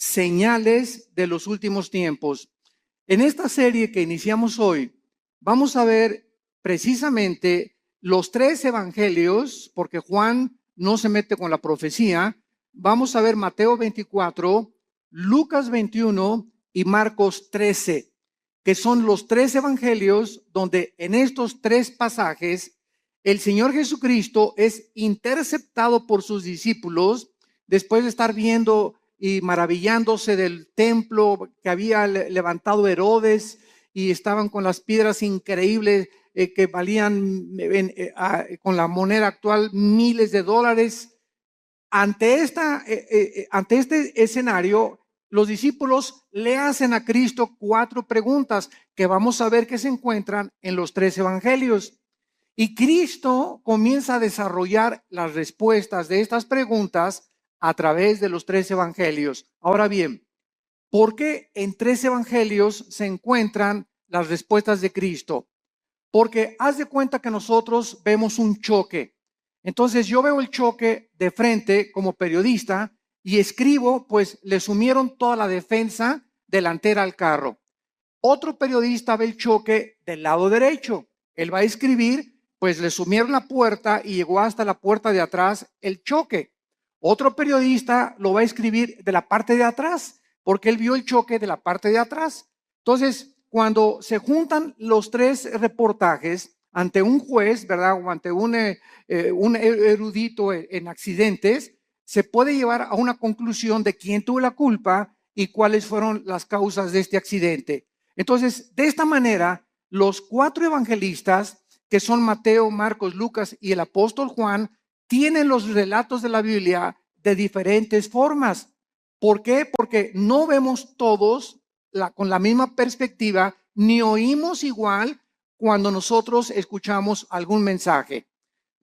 señales de los últimos tiempos. En esta serie que iniciamos hoy, vamos a ver precisamente los 3 evangelios, porque Juan no se mete con la profecía. Vamos a ver Mateo 24, Lucas 21 y Marcos 13, que son los 3 evangelios donde en estos 3 pasajes el Señor Jesucristo es interceptado por sus discípulos después de estar viendo y maravillándose del templo que había levantado Herodes, y estaban con las piedras increíbles que valían con la moneda actual miles de dólares. Ante este escenario, los discípulos le hacen a Cristo 4 preguntas que vamos a ver que se encuentran en los 3 evangelios. Y Cristo comienza a desarrollar las respuestas de estas preguntas a través de los 3 evangelios. Ahora bien, ¿por qué en 3 evangelios se encuentran las respuestas de Cristo? Porque haz de cuenta que nosotros vemos un choque. Entonces yo veo el choque de frente como periodista y escribo, pues le sumieron toda la defensa delantera al carro. Otro periodista ve el choque del lado derecho. Él va a escribir, pues le sumieron la puerta y llegó hasta la puerta de atrás el choque. Otro periodista lo va a escribir de la parte de atrás, porque él vio el choque de la parte de atrás. Entonces, cuando se juntan los 3 reportajes ante un juez, ¿verdad? O ante un erudito en accidentes, se puede llevar a una conclusión de quién tuvo la culpa y cuáles fueron las causas de este accidente. Entonces, de esta manera, los 4 evangelistas, que son Mateo, Marcos, Lucas y el apóstol Juan, tienen los relatos de la Biblia de diferentes formas. ¿Por qué? Porque no vemos todos con la misma perspectiva, ni oímos igual cuando nosotros escuchamos algún mensaje.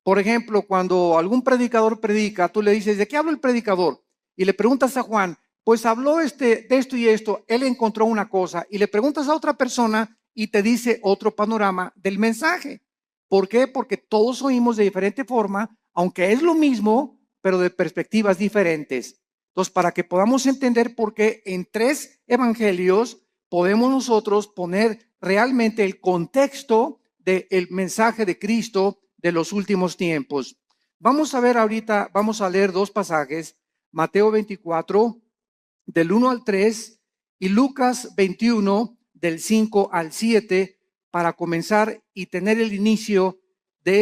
Por ejemplo, cuando algún predicador predica, tú le dices, ¿de qué habla el predicador? Y le preguntas a Juan, pues habló de esto y esto, él encontró una cosa. Y le preguntas a otra persona y te dice otro panorama del mensaje. ¿Por qué? Porque todos oímos de diferente forma, aunque es lo mismo, pero de perspectivas diferentes. Entonces, para que podamos entender por qué en 3 evangelios podemos nosotros poner realmente el contexto del mensaje de Cristo de los últimos tiempos. Vamos a ver ahorita, vamos a leer 2 pasajes, Mateo 24, del 1 al 3, y Lucas 21, del 5 al 7, para comenzar y tener el inicio de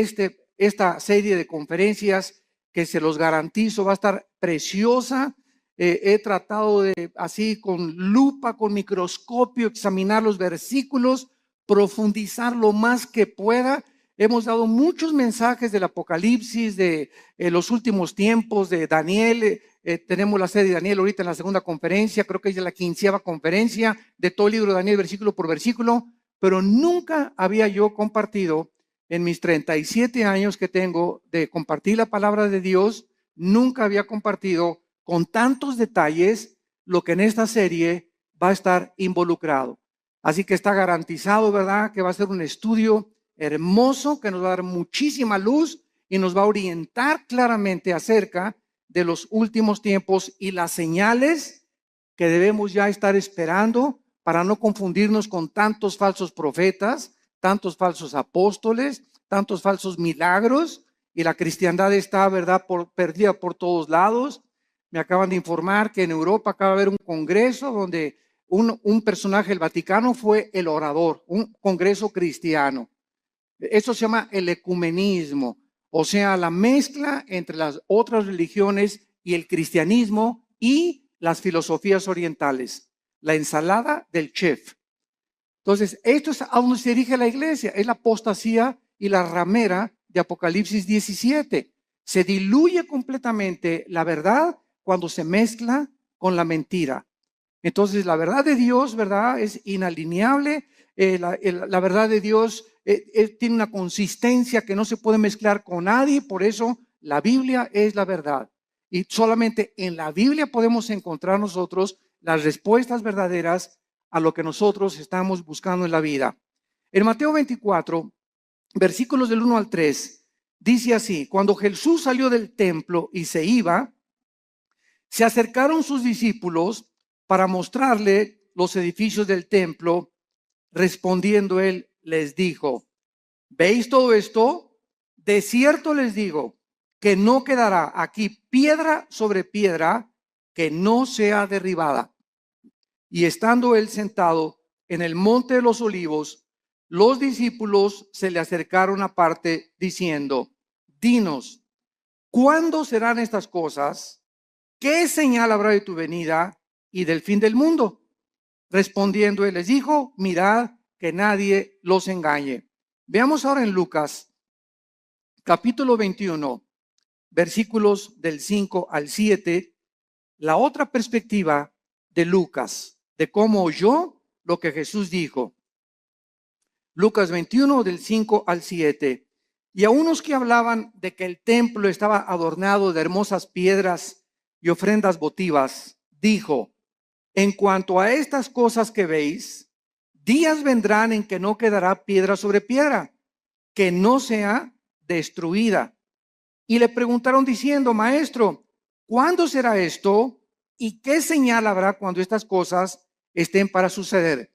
esta serie de conferencias que se los garantizo va a estar preciosa. He tratado de, así con lupa, con microscopio, examinar los versículos, profundizar lo más que pueda. Hemos dado muchos mensajes del Apocalipsis, de los últimos tiempos, de Daniel. Tenemos la serie de Daniel ahorita en la segunda conferencia, creo que es la 15ª conferencia de todo el libro de Daniel, versículo por versículo, pero nunca había yo compartido en mis 37 años que tengo de compartir la palabra de Dios, nunca había compartido con tantos detalles lo que en esta serie va a estar involucrado. Así que está garantizado, ¿verdad?, que va a ser un estudio hermoso que nos va a dar muchísima luz y nos va a orientar claramente acerca de los últimos tiempos y las señales que debemos ya estar esperando para no confundirnos con tantos falsos profetas, tantos falsos apóstoles, tantos falsos milagros, y la cristiandad está, ¿verdad?, perdida por todos lados. Me acaban de informar que en Europa acaba de haber un congreso donde un personaje del Vaticano fue el orador, un congreso cristiano. Eso se llama el ecumenismo, o sea, la mezcla entre las otras religiones y el cristianismo y las filosofías orientales, la ensalada del chef. Entonces, esto es a donde se dirige la iglesia, es la apostasía y la ramera de Apocalipsis 17. Se diluye completamente la verdad cuando se mezcla con la mentira. Entonces, la verdad de Dios, ¿verdad?, es inalineable. La verdad de Dios tiene una consistencia que no se puede mezclar con nadie. Por eso la Biblia es la verdad. Y solamente en la Biblia podemos encontrar nosotros las respuestas verdaderas a lo que nosotros estamos buscando en la vida. En Mateo 24, versículos del 1 al 3, dice así: cuando Jesús salió del templo y se iba, se acercaron sus discípulos para mostrarle los edificios del templo. Respondiendo él, les dijo: ¿veis todo esto? De cierto les digo que no quedará aquí piedra sobre piedra que no sea derribada. Y estando él sentado en el monte de los olivos, los discípulos se le acercaron aparte diciendo: dinos, ¿cuándo serán estas cosas? ¿Qué señal habrá de tu venida y del fin del mundo? Respondiendo él les dijo: mirad que nadie los engañe. Veamos ahora en Lucas, capítulo 21, versículos del 5 al 7, la otra perspectiva de Lucas, de cómo oyó lo que Jesús dijo. Lucas 21, del 5 al 7. Y a unos que hablaban de que el templo estaba adornado de hermosas piedras y ofrendas votivas, dijo: en cuanto a estas cosas que veis, días vendrán en que no quedará piedra sobre piedra, que no sea destruida. Y le preguntaron diciendo: maestro, ¿cuándo será esto? ¿Y qué señal habrá cuando estas cosas estén para suceder?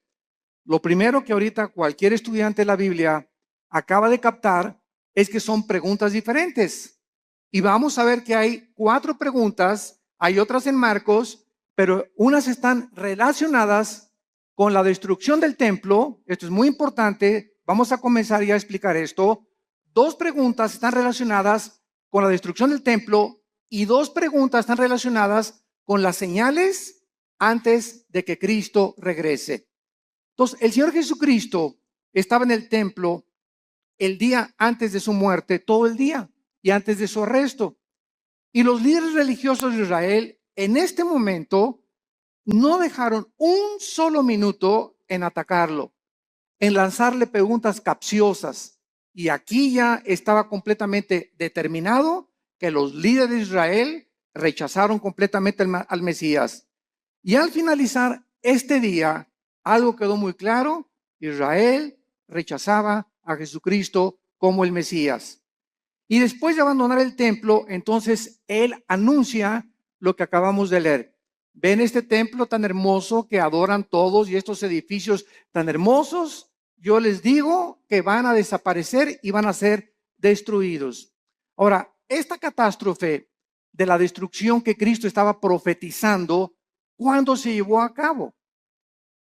Lo primero que ahorita cualquier estudiante de la Biblia acaba de captar es que son preguntas diferentes. Y vamos a ver que hay 4 preguntas, hay otras en Marcos, pero unas están relacionadas con la destrucción del templo. Esto es muy importante. Vamos a comenzar ya a explicar esto. 2 preguntas están relacionadas con la destrucción del templo y 2 preguntas están relacionadas con las señales antes de que Cristo regrese. Entonces, el Señor Jesucristo estaba en el templo el día antes de su muerte, todo el día, y antes de su arresto. Y los líderes religiosos de Israel en este momento no dejaron un solo minuto en atacarlo, en lanzarle preguntas capciosas. Y aquí ya estaba completamente determinado que los líderes de Israel rechazaron completamente al Mesías. Y al finalizar este día, algo quedó muy claro: Israel rechazaba a Jesucristo como el Mesías. Y después de abandonar el templo, entonces él anuncia lo que acabamos de leer. Ven este templo tan hermoso que adoran todos y estos edificios tan hermosos. Yo les digo que van a desaparecer y van a ser destruidos. Ahora, esta catástrofe de la destrucción que Cristo estaba profetizando, ¿cuándo se llevó a cabo?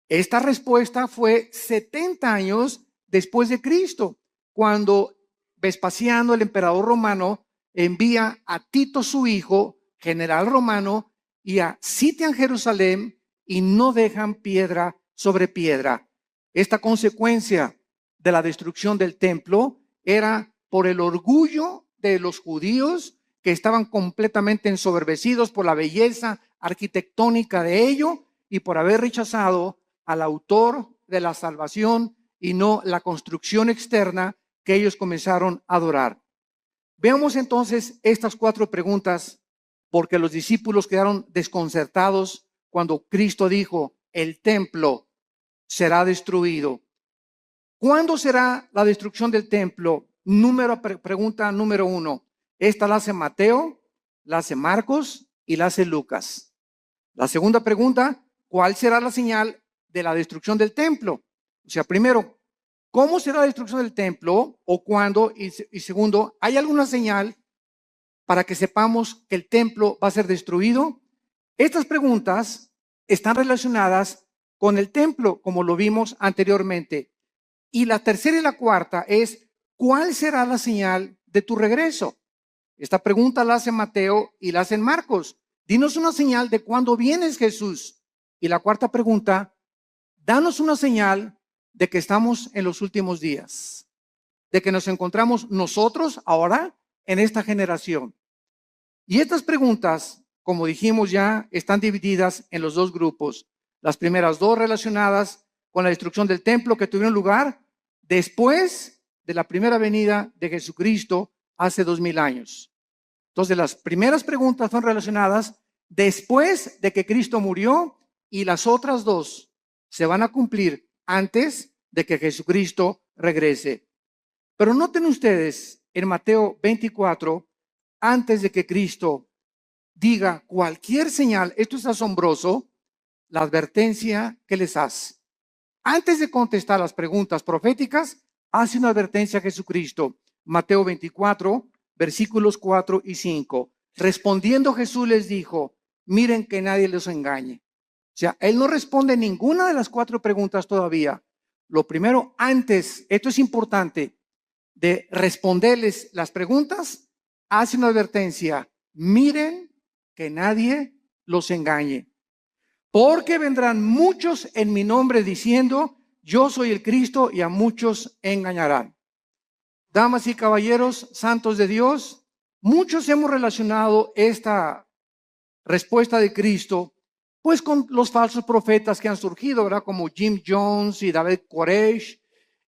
Esta respuesta fue 70 años después de Cristo, cuando Vespasiano, el emperador romano, envía a Tito, su hijo, general romano, y a sitian Jerusalén y no dejan piedra sobre piedra. Esta consecuencia de la destrucción del templo era por el orgullo de los judíos, que estaban completamente ensoberbecidos por la belleza arquitectónica de ello y por haber rechazado al autor de la salvación y no la construcción externa que ellos comenzaron a adorar. Veamos entonces estas 4 preguntas, porque los discípulos quedaron desconcertados cuando Cristo dijo: el templo será destruido. ¿Cuándo será la destrucción del templo? Pregunta número 1. Esta la hace Mateo, la hace Marcos y la hace Lucas. La segunda pregunta: ¿cuál será la señal de la destrucción del templo? O sea, primero, ¿cómo será la destrucción del templo o cuándo? Y segundo, ¿hay alguna señal para que sepamos que el templo va a ser destruido? Estas preguntas están relacionadas con el templo, como lo vimos anteriormente. Y la tercera y la cuarta es: ¿cuál será la señal de tu regreso? Esta pregunta la hace Mateo y la hace Marcos. Dinos una señal de cuándo vienes, Jesús. Y la cuarta pregunta: danos una señal de que estamos en los últimos días, de que nos encontramos nosotros ahora en esta generación. Y estas preguntas, como dijimos ya, están divididas en los 2 grupos. Las primeras 2 relacionadas con la destrucción del templo que tuvieron lugar después de la primera venida de Jesucristo hace 2000 años. Entonces, las primeras preguntas son relacionadas después de que Cristo murió, y las otras 2 se van a cumplir antes de que Jesucristo regrese. Pero noten ustedes en Mateo 24, antes de que Cristo diga cualquier señal, esto es asombroso, la advertencia que les hace. Antes de contestar las preguntas proféticas, hace una advertencia a Jesucristo. Mateo 24, versículos 4 y 5. Respondiendo Jesús les dijo, miren que nadie los engañe. O sea, él no responde ninguna de las 4 preguntas todavía. Lo primero, antes, esto es importante, de responderles las preguntas, hace una advertencia. Miren que nadie los engañe. Porque vendrán muchos en mi nombre diciendo, yo soy el Cristo, y a muchos engañarán. Damas y caballeros, santos de Dios, muchos hemos relacionado esta respuesta de Cristo pues con los falsos profetas que han surgido, ¿verdad? Como Jim Jones y David Koresh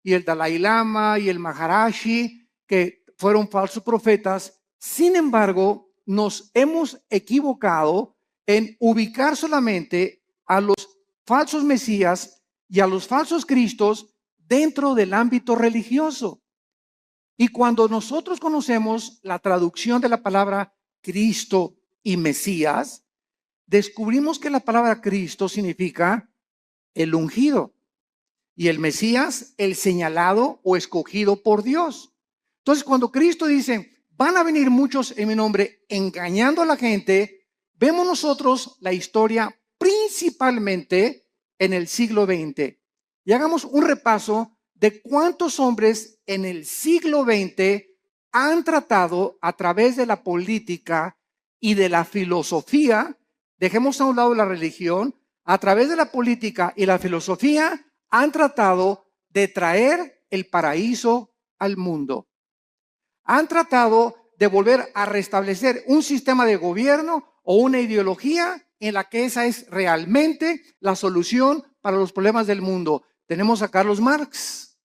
y el Dalai Lama y el Maharashi, que fueron falsos profetas. Sin embargo, nos hemos equivocado en ubicar solamente a los falsos mesías y a los falsos cristos dentro del ámbito religioso. Y cuando nosotros conocemos la traducción de la palabra Cristo y Mesías, descubrimos que la palabra Cristo significa el ungido y el Mesías el señalado o escogido por Dios. Entonces, cuando Cristo dice, van a venir muchos en mi nombre engañando a la gente, vemos nosotros la historia principalmente en el siglo XX. Y hagamos un repaso de cuántos hombres en el siglo XX han tratado a través de la política y de la filosofía. Dejemos a un lado la religión, a través de la política y la filosofía han tratado de traer el paraíso al mundo. Han tratado de volver a restablecer un sistema de gobierno o una ideología en la que esa es realmente la solución para los problemas del mundo. Tenemos a Carlos Marx,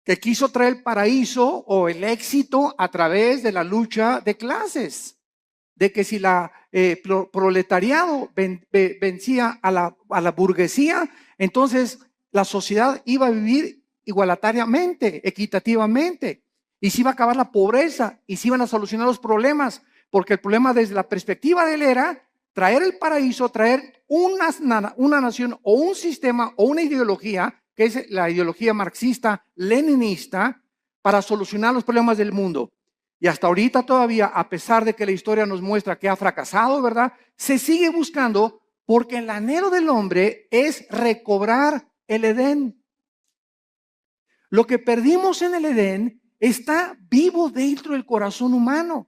que quiso traer el paraíso o el éxito a través de la lucha de clases. De que si la proletariado vencía a la burguesía, entonces la sociedad iba a vivir igualitariamente, equitativamente, y se iba a acabar la pobreza y se iban a solucionar los problemas, porque el problema desde la perspectiva de él era traer el paraíso, traer una nación o un sistema o una ideología, que es la ideología marxista-leninista, para solucionar los problemas del mundo. Y hasta ahorita todavía, a pesar de que la historia nos muestra que ha fracasado, ¿verdad? Se sigue buscando porque el anhelo del hombre es recobrar el Edén. Lo que perdimos en el Edén está vivo dentro del corazón humano.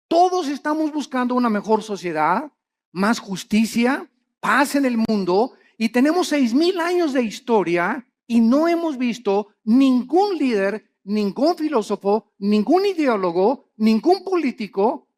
Todos estamos buscando una mejor sociedad, más justicia, paz en el mundo, y tenemos 6,000 años de historia y no hemos visto ningún líder, ningún filósofo, ningún ideólogo, ningún político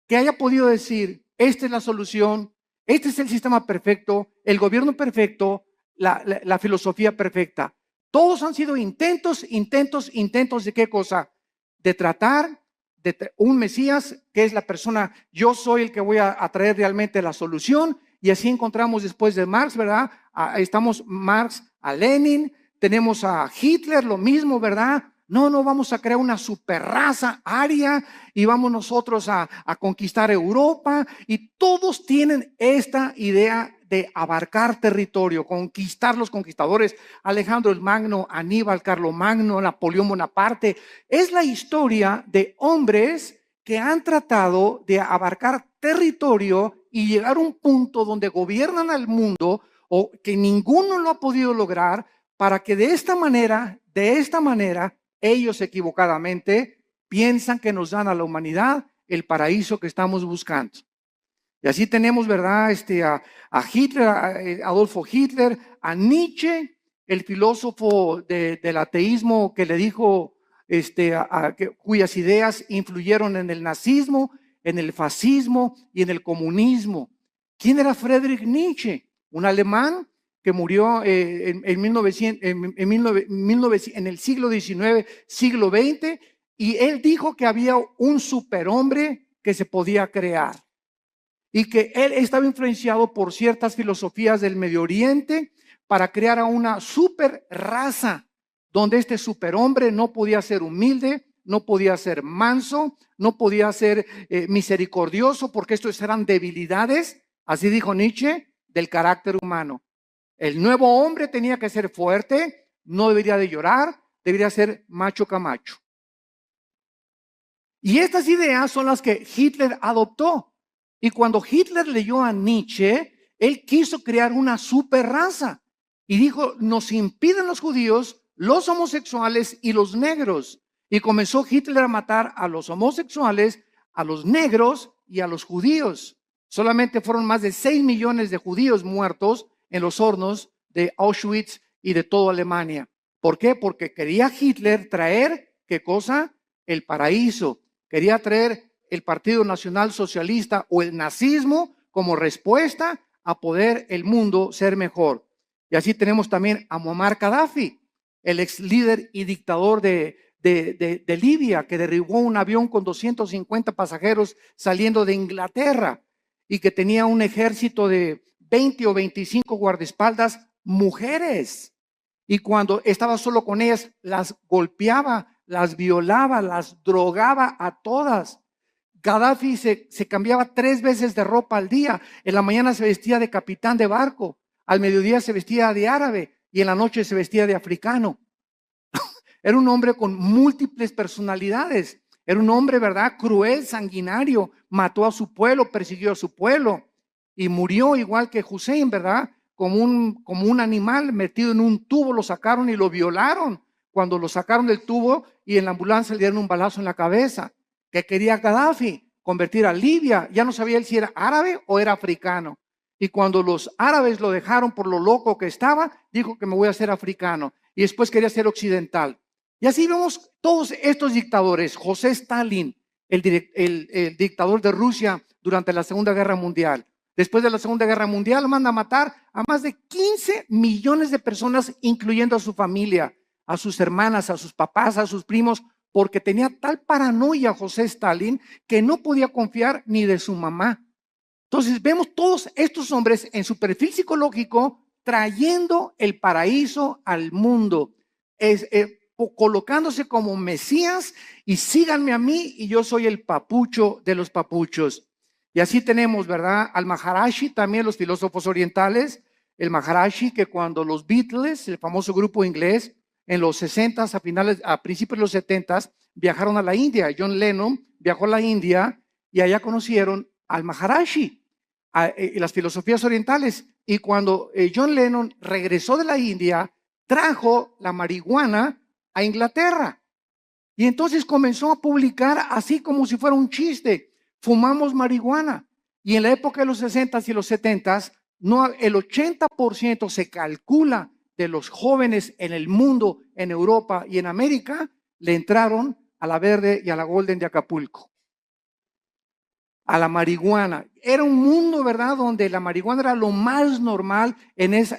que haya podido decir, esta es la solución, este es el sistema perfecto, el gobierno perfecto, la filosofía perfecta. Todos han sido intentos de qué cosa? De tratar de un Mesías que es la persona, yo soy el que voy a traer realmente la solución. Y así encontramos después de Marx, ¿verdad? Estamos Marx a Lenin, tenemos a Hitler, lo mismo, ¿verdad? No, vamos a crear una superraza aria y vamos nosotros a conquistar Europa. Y todos tienen esta idea de abarcar territorio, conquistar los conquistadores, Alejandro el Magno, Aníbal, Carlomagno, Napoleón Bonaparte. Es la historia de hombres que han tratado de abarcar territorio y llegar a un punto donde gobiernan al mundo o que ninguno lo ha podido lograr, para que de esta manera, ellos equivocadamente piensan que nos dan a la humanidad el paraíso que estamos buscando. Y así tenemos, ¿verdad? A Hitler, a Adolfo Hitler, a Nietzsche, el filósofo del ateísmo que le dijo, cuyas ideas influyeron en el nazismo, en el fascismo y en el comunismo. ¿Quién era Friedrich Nietzsche? Un alemán que murió en el siglo XIX, siglo XX, y él dijo que había un superhombre que se podía crear y que él estaba influenciado por ciertas filosofías del Medio Oriente para crear a una super raza donde este superhombre no podía ser humilde, no podía ser manso, no podía ser misericordioso, porque estos eran debilidades, así dijo Nietzsche, del carácter humano. El nuevo hombre tenía que ser fuerte, no debería de llorar, debería ser macho camacho. Y estas ideas son las que Hitler adoptó. Y cuando Hitler leyó a Nietzsche, él quiso crear una super raza. Y dijo, nos impiden los judíos, los homosexuales y los negros. Y comenzó Hitler a matar a los homosexuales, a los negros y a los judíos. Solamente fueron más de 6 millones de judíos muertos en los hornos de Auschwitz y de toda Alemania. ¿Por qué? Porque quería Hitler traer, ¿qué cosa? El paraíso. Quería traer el Partido Nacional Socialista o el nazismo como respuesta a poder el mundo ser mejor. Y así tenemos también a Muammar Gaddafi, el ex líder y dictador de Libia, que derribó un avión con 250 pasajeros saliendo de Inglaterra y que tenía un ejército de 20 o 25 guardaespaldas mujeres. Y cuando estaba solo con ellas, las golpeaba, las violaba, las drogaba a todas. Gaddafi se cambiaba 3 veces de ropa al día. En la mañana se vestía de capitán de barco, al mediodía se vestía de árabe y en la noche se vestía de africano. Era un hombre con múltiples personalidades. Era un hombre, ¿verdad? Cruel, sanguinario. Mató a su pueblo, persiguió a su pueblo y murió igual que Hussein, ¿verdad? Como un animal metido en un tubo, lo sacaron y lo violaron. Cuando lo sacaron del tubo y en la ambulancia le dieron un balazo en la cabeza. ¿Qué quería Gaddafi? Convertir a Libia. Ya no sabía él si era árabe o era africano. Y cuando los árabes lo dejaron por lo loco que estaba, dijo que me voy a hacer africano. Y después quería ser occidental. Y así vemos todos estos dictadores. José Stalin, el dictador de Rusia durante la Segunda Guerra Mundial. Después de la Segunda Guerra Mundial manda a matar a más de 15 millones de personas, incluyendo a su familia, a sus hermanas, a sus papás, a sus primos, porque tenía tal paranoia José Stalin que no podía confiar ni de su mamá. Entonces vemos todos estos hombres en su perfil psicológico trayendo el paraíso al mundo, colocándose como Mesías y síganme a mí y yo soy el papucho de los papuchos. Y así tenemos, ¿verdad? Al Maharishi, también los filósofos orientales, el Maharishi que cuando los Beatles, el famoso grupo inglés, en los 60, a principios de los 70, viajaron a la India. John Lennon viajó a la India y allá conocieron al Maharishi y las filosofías orientales. Y cuando John Lennon regresó de la India, trajo la marihuana a Inglaterra. Y entonces comenzó a publicar así como si fuera un chiste. Fumamos marihuana. Y en la época de los 60 y los 70, el 80% se calcula de los jóvenes en el mundo, en Europa y en América, le entraron a la Verde y a la Golden de Acapulco, a la marihuana. Era un mundo, ¿verdad?, donde la marihuana era lo más normal en esa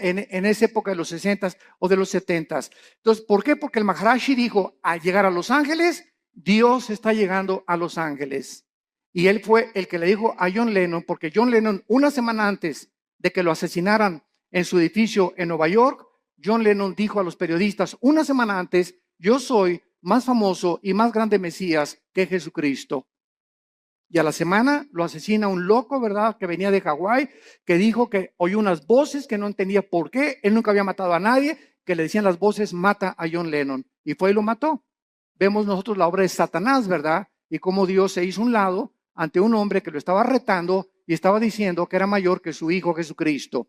época de los 60 o de los 70. Entonces, ¿por qué? Porque el Maharishi dijo, al llegar a Los Ángeles, Dios está llegando a Los Ángeles. Y él fue el que le dijo a John Lennon, porque John Lennon, una semana antes de que lo asesinaran en su edificio en Nueva York, John Lennon dijo a los periodistas, una semana antes, yo soy más famoso y más grande Mesías que Jesucristo. Y a la semana lo asesina un loco, ¿verdad?, que venía de Hawái, que dijo que oyó unas voces que no entendía por qué, él nunca había matado a nadie, que le decían las voces, mata a John Lennon. Y fue y lo mató. Vemos nosotros la obra de Satanás, ¿verdad? Y cómo Dios se hizo un lado ante un hombre que lo estaba retando y estaba diciendo que era mayor que su hijo Jesucristo.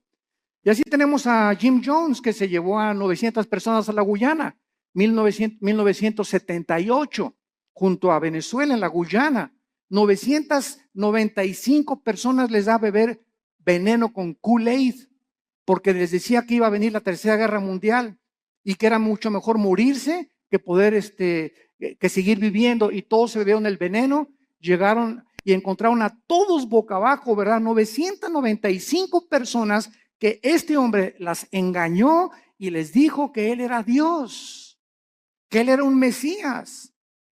Y así tenemos a Jim Jones, que se llevó a 900 personas a la Guyana, 1978, junto a Venezuela en la Guyana. 995 personas les da a beber veneno con Kool-Aid, porque les decía que iba a venir la Tercera Guerra Mundial y que era mucho mejor morirse que poder que seguir viviendo, y todos se bebieron el veneno. Llegaron y encontraron a todos boca abajo, ¿verdad? 995 personas que este hombre las engañó y les dijo que él era Dios, que él era un Mesías.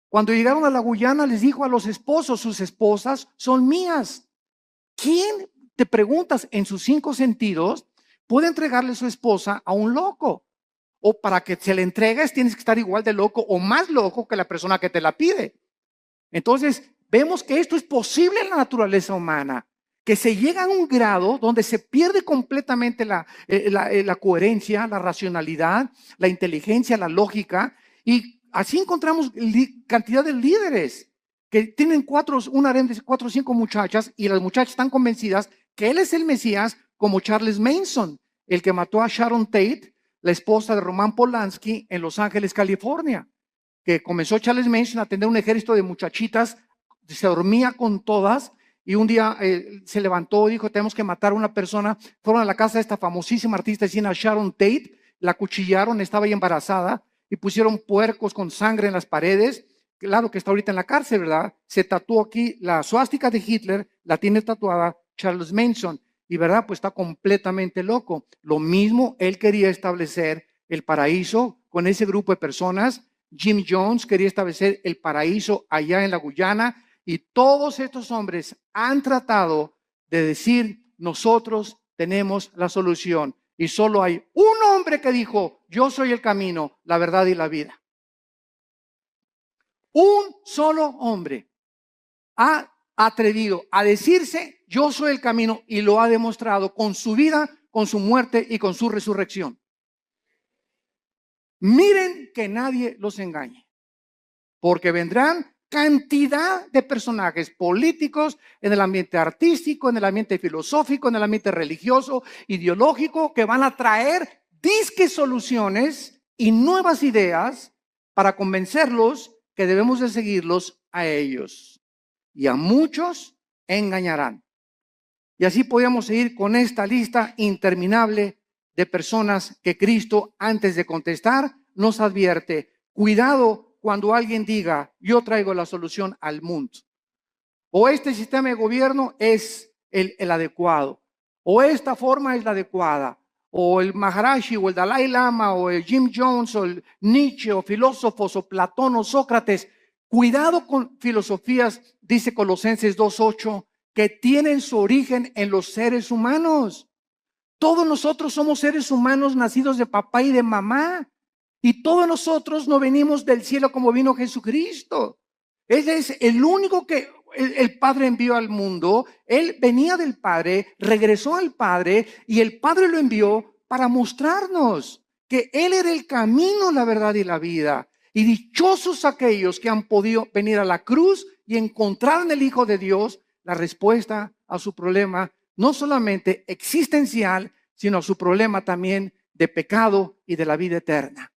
Cuando llegaron a la Guyana les dijo a los esposos, sus esposas son mías. ¿Quién, te preguntas, en sus 5 sentidos puede entregarle su esposa a un loco? O para que se le entregues tienes que estar igual de loco o más loco que la persona que te la pide. Entonces vemos que esto es posible en la naturaleza humana, que se llega a un grado donde se pierde completamente la coherencia, la racionalidad, la inteligencia, la lógica, y así encontramos cantidad de líderes que tienen un harén de 4 o 5 muchachas, y las muchachas están convencidas que él es el Mesías, como Charles Manson, el que mató a Sharon Tate, la esposa de Roman Polanski, en Los Ángeles, California, que comenzó Charles Manson a tener un ejército de muchachitas, se dormía con todas, y un día se levantó y dijo, tenemos que matar a una persona. Fueron a la casa de esta famosísima artista china Sharon Tate, la acuchillaron, estaba ahí embarazada, y pusieron puercos con sangre en las paredes. Claro que está ahorita en la cárcel, ¿verdad? Se tatuó aquí la suástica de Hitler, la tiene tatuada Charles Manson, y ¿verdad? Pues está completamente loco. Lo mismo, él quería establecer el paraíso con ese grupo de personas. Jim Jones quería establecer el paraíso allá en la Guyana, y todos estos hombres han tratado de decir, nosotros tenemos la solución. Y solo hay un hombre que dijo, yo soy el camino, la verdad y la vida. Un solo hombre ha atrevido a decirse, yo soy el camino, y lo ha demostrado con su vida, con su muerte y con su resurrección. Miren que nadie los engañe, porque vendrán cantidad de personajes políticos en el ambiente artístico, en el ambiente filosófico, en el ambiente religioso, ideológico, que van a traer disque soluciones y nuevas ideas para convencerlos que debemos de seguirlos a ellos. Y a muchos engañarán. Y así podemos seguir con esta lista interminable de personas que Cristo, antes de contestar, nos advierte: cuidado cuando alguien diga, yo traigo la solución al mundo. O este sistema de gobierno es el adecuado, o esta forma es la adecuada, o el Maharashi, o el Dalai Lama, o el Jim Jones, o el Nietzsche, o filósofos, o Platón, o Sócrates. Cuidado con filosofías, dice Colosenses 2:8, que tienen su origen en los seres humanos. Todos nosotros somos seres humanos nacidos de papá y de mamá. Y todos nosotros no venimos del cielo como vino Jesucristo. Él es el único que el Padre envió al mundo. Él venía del Padre, regresó al Padre, y el Padre lo envió para mostrarnos que Él era el camino, la verdad y la vida. Y dichosos aquellos que han podido venir a la cruz y encontrar en el Hijo de Dios la respuesta a su problema, no solamente existencial, sino a su problema también de pecado y de la vida eterna.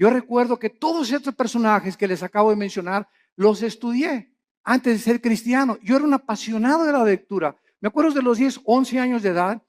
Yo recuerdo que todos estos personajes que les acabo de mencionar, los estudié antes de ser cristiano. Yo era un apasionado de la lectura. Me acuerdo de los 10, 11 años de edad.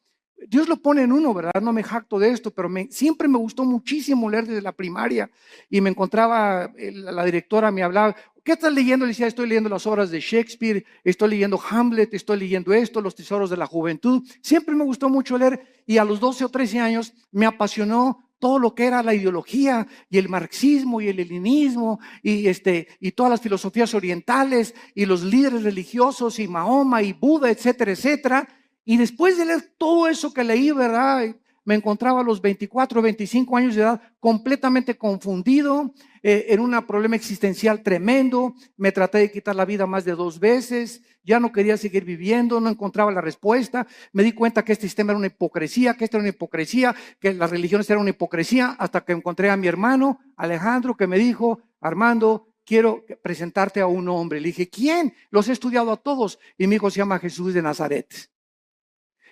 Dios lo pone en uno, ¿verdad? No me jacto de esto, pero siempre me gustó muchísimo leer desde la primaria. Y me encontraba, la directora me hablaba, ¿qué estás leyendo? Le decía, estoy leyendo las obras de Shakespeare, estoy leyendo Hamlet, estoy leyendo esto, Los tesoros de la juventud. Siempre me gustó mucho leer, y a los 12 o 13 años me apasionó todo lo que era la ideología y el marxismo y el leninismo y todas las filosofías orientales y los líderes religiosos y Mahoma y Buda, etcétera, etcétera. Y después de leer todo eso que leí, ¿verdad? Me encontraba a los 24, 25 años de edad completamente confundido, en un problema existencial tremendo. Me traté de quitar la vida más de 2 veces, ya no quería seguir viviendo, no encontraba la respuesta. Me di cuenta que este sistema era una hipocresía, que esta era una hipocresía, que las religiones eran una hipocresía, hasta que encontré a mi hermano Alejandro, que me dijo, Armando, quiero presentarte a un hombre. Le dije, ¿quién? Los he estudiado a todos. Y mi hijo se llama Jesús de Nazaret.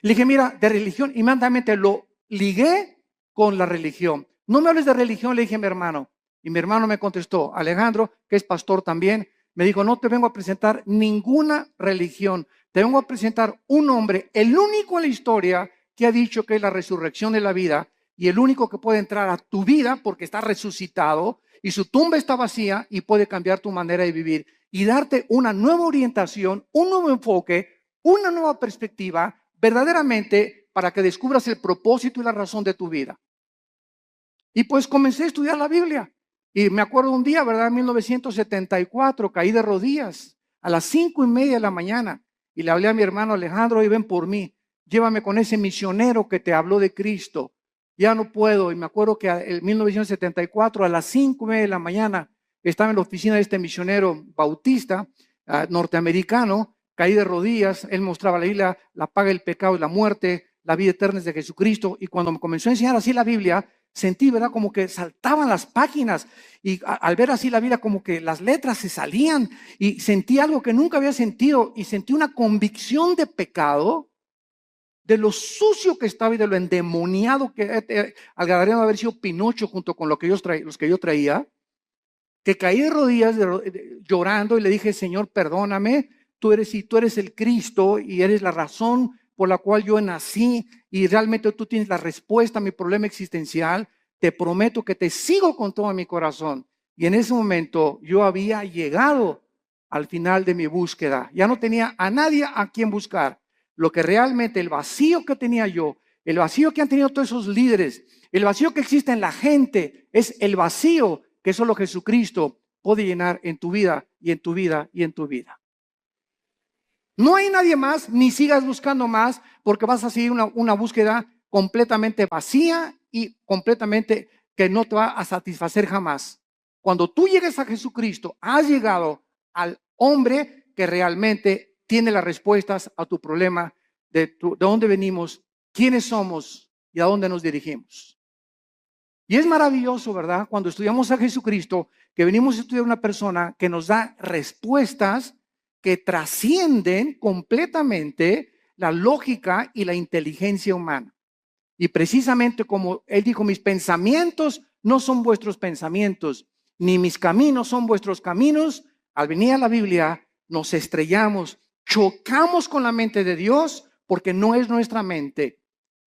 Le dije, mira, de religión, inmediatamente lo ligué con la religión. No me hables de religión, le dije a mi hermano. Y mi hermano me contestó, Alejandro, que es pastor también, me dijo, no te vengo a presentar ninguna religión, te vengo a presentar un hombre, el único en la historia que ha dicho que es la resurrección de la vida, y el único que puede entrar a tu vida porque está resucitado, y su tumba está vacía, y puede cambiar tu manera de vivir, y darte una nueva orientación, un nuevo enfoque, una nueva perspectiva, verdaderamente para que descubras el propósito y la razón de tu vida. Y pues comencé a estudiar la Biblia. Y me acuerdo un día, ¿verdad? En 1974, caí de rodillas a las 5:30 de la mañana. Y le hablé a mi hermano Alejandro, y ven por mí, llévame con ese misionero que te habló de Cristo. Ya no puedo. Y me acuerdo que en 1974, a las 5:30 de la mañana, estaba en la oficina de este misionero bautista norteamericano, caí de rodillas, él mostraba la Biblia, la paga del pecado y la muerte, la vida eterna es de Jesucristo. Y cuando me comenzó a enseñar así la Biblia, sentí, ¿verdad? Como que saltaban las páginas y al ver así la Biblia, como que las letras se salían y sentí algo que nunca había sentido y sentí una convicción de pecado, de lo sucio que estaba y de lo endemoniado que al Gadareno haber sido Pinocho junto con los que yo traía, que caí de rodillas llorando y le dije, Señor, perdóname, tú eres el Cristo y eres la razón por la cual yo nací y realmente tú tienes la respuesta a mi problema existencial. Te prometo que te sigo con todo mi corazón. Y en ese momento yo había llegado al final de mi búsqueda. Ya no tenía a nadie a quien buscar. Lo que realmente, el vacío que tenía yo, el vacío que han tenido todos esos líderes, el vacío que existe en la gente, es el vacío que solo Jesucristo puede llenar en tu vida y en tu vida y en tu vida. No hay nadie más, ni sigas buscando más, porque vas a seguir una búsqueda completamente vacía y completamente que no te va a satisfacer jamás. Cuando tú llegues a Jesucristo, has llegado al hombre que realmente tiene las respuestas a tu problema de dónde venimos, quiénes somos y a dónde nos dirigimos. Y es maravilloso, ¿verdad? Cuando estudiamos a Jesucristo, que venimos a estudiar una persona que nos da respuestas que trascienden completamente la lógica y la inteligencia humana. Y precisamente como él dijo, mis pensamientos no son vuestros pensamientos, ni mis caminos son vuestros caminos. Al venir a la Biblia, nos estrellamos, chocamos con la mente de Dios porque no es nuestra mente.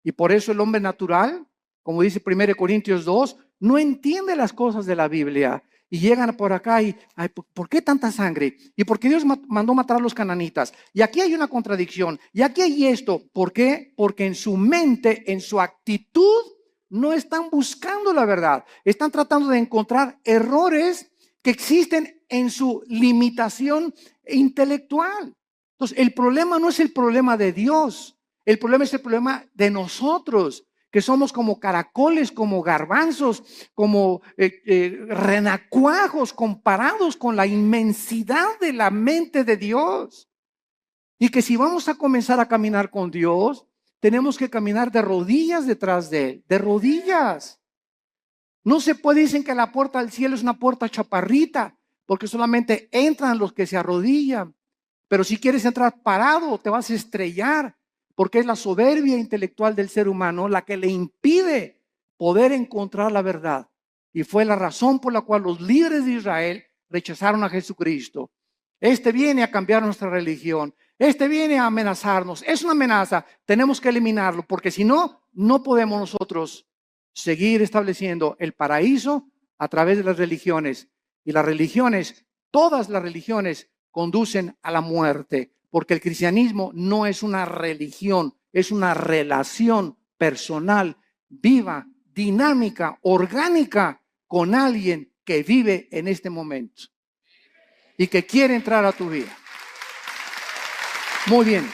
Y por eso el hombre natural, como dice 1 Corintios 2, no entiende las cosas de la Biblia. Y llegan por acá y, ay, ¿por qué tanta sangre? ¿Y por qué Dios mandó matar a los cananitas? Y aquí hay una contradicción. Y aquí hay esto. ¿Por qué? Porque en su mente, en su actitud, no están buscando la verdad. Están tratando de encontrar errores que existen en su limitación intelectual. Entonces, el problema no es el problema de Dios. El problema es el problema de nosotros, que somos como caracoles, como garbanzos, como renacuajos comparados con la inmensidad de la mente de Dios. Y que si vamos a comenzar a caminar con Dios, tenemos que caminar de rodillas detrás de Él, de rodillas. No se puede, dicen que la puerta al cielo es una puerta chaparrita, porque solamente entran los que se arrodillan. Pero si quieres entrar parado, te vas a estrellar. Porque es la soberbia intelectual del ser humano la que le impide poder encontrar la verdad. Y fue la razón por la cual los líderes de Israel rechazaron a Jesucristo. Este viene a cambiar nuestra religión. Este viene a amenazarnos. Es una amenaza. Tenemos que eliminarlo porque si no, no podemos nosotros seguir estableciendo el paraíso a través de las religiones. Y las religiones, todas las religiones, conducen a la muerte. Porque el cristianismo no es una religión, es una relación personal, viva, dinámica, orgánica con alguien que vive en este momento y que quiere entrar a tu vida. Muy bien.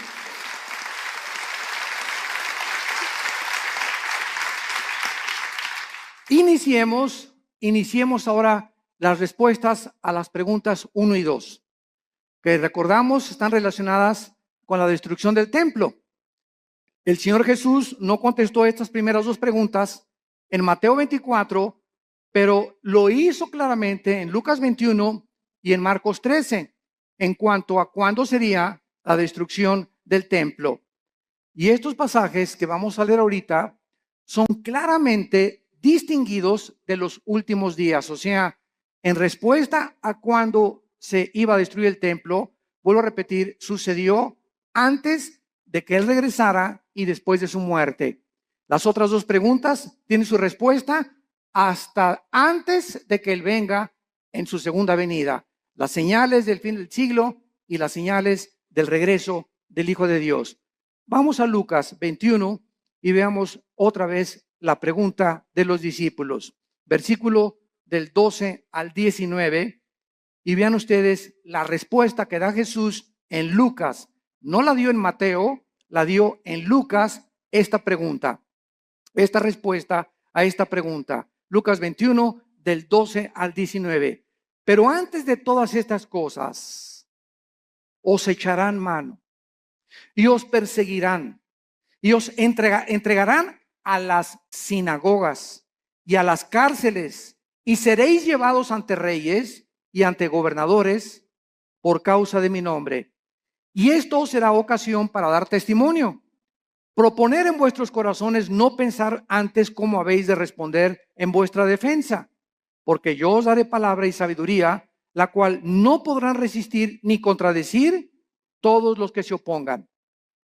Iniciemos ahora las respuestas a las preguntas 1 y 2. Que recordamos están relacionadas con la destrucción del templo. El Señor Jesús no contestó estas primeras dos preguntas en Mateo 24, pero lo hizo claramente en Lucas 21 y en Marcos 13, en cuanto a cuándo sería la destrucción del templo. Y estos pasajes que vamos a leer ahorita son claramente distinguidos de los últimos días, o sea, en respuesta a cuándo se iba a destruir el templo, vuelvo a repetir, sucedió antes de que Él regresara y después de su muerte. Las otras dos preguntas tienen su respuesta hasta antes de que Él venga en su segunda venida. Las señales del fin del siglo y las señales del regreso del Hijo de Dios. Vamos a Lucas 21 y veamos otra vez la pregunta de los discípulos. Versículo del 12 al 19. Y vean ustedes la respuesta que da Jesús en Lucas. No la dio en Mateo, la dio en Lucas esta pregunta. Esta respuesta a esta pregunta. Lucas 21 del 12 al 19. Pero antes de todas estas cosas, os echarán mano y os perseguirán y os entregarán a las sinagogas y a las cárceles, y seréis llevados ante reyes y ante gobernadores por causa de mi nombre. Y esto os será ocasión para dar testimonio. Proponer en vuestros corazones no pensar antes cómo habéis de responder en vuestra defensa, porque yo os daré palabra y sabiduría, la cual no podrán resistir ni contradecir todos los que se opongan.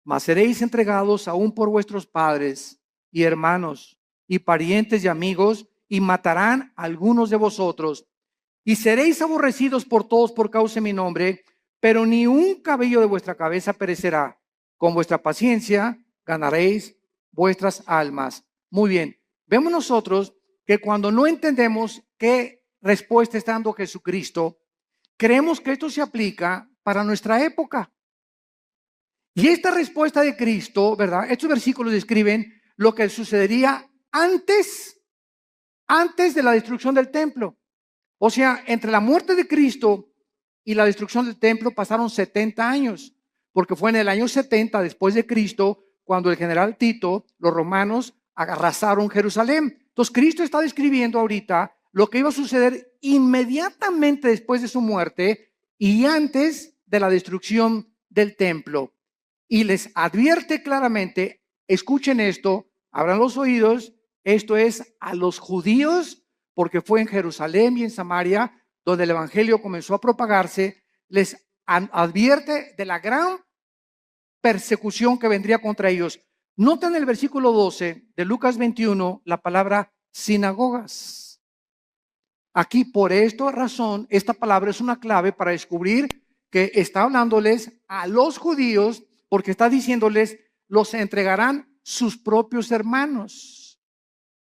Mas seréis entregados aún por vuestros padres y hermanos y parientes y amigos, y matarán a algunos de vosotros, y seréis aborrecidos por todos por causa de mi nombre, pero ni un cabello de vuestra cabeza perecerá. Con vuestra paciencia ganaréis vuestras almas. Muy bien, vemos nosotros que cuando no entendemos qué respuesta está dando Jesucristo, creemos que esto se aplica para nuestra época. Y esta respuesta de Cristo, ¿verdad? Estos versículos describen lo que sucedería antes de la destrucción del templo. O sea, entre la muerte de Cristo y la destrucción del templo pasaron 70 años, porque fue en el año 70 después de Cristo cuando el general Tito, los romanos, arrasaron Jerusalén. Entonces Cristo está describiendo ahorita lo que iba a suceder inmediatamente después de su muerte y antes de la destrucción del templo. Y les advierte claramente, escuchen esto, abran los oídos, esto es a los judíos, porque fue en Jerusalén y en Samaria donde el evangelio comenzó a propagarse, les advierte de la gran persecución que vendría contra ellos. Nota en el versículo 12 de Lucas 21 la palabra sinagogas. Aquí, por esta razón, esta palabra es una clave para descubrir que está hablándoles a los judíos, porque está diciéndoles, los entregarán sus propios hermanos.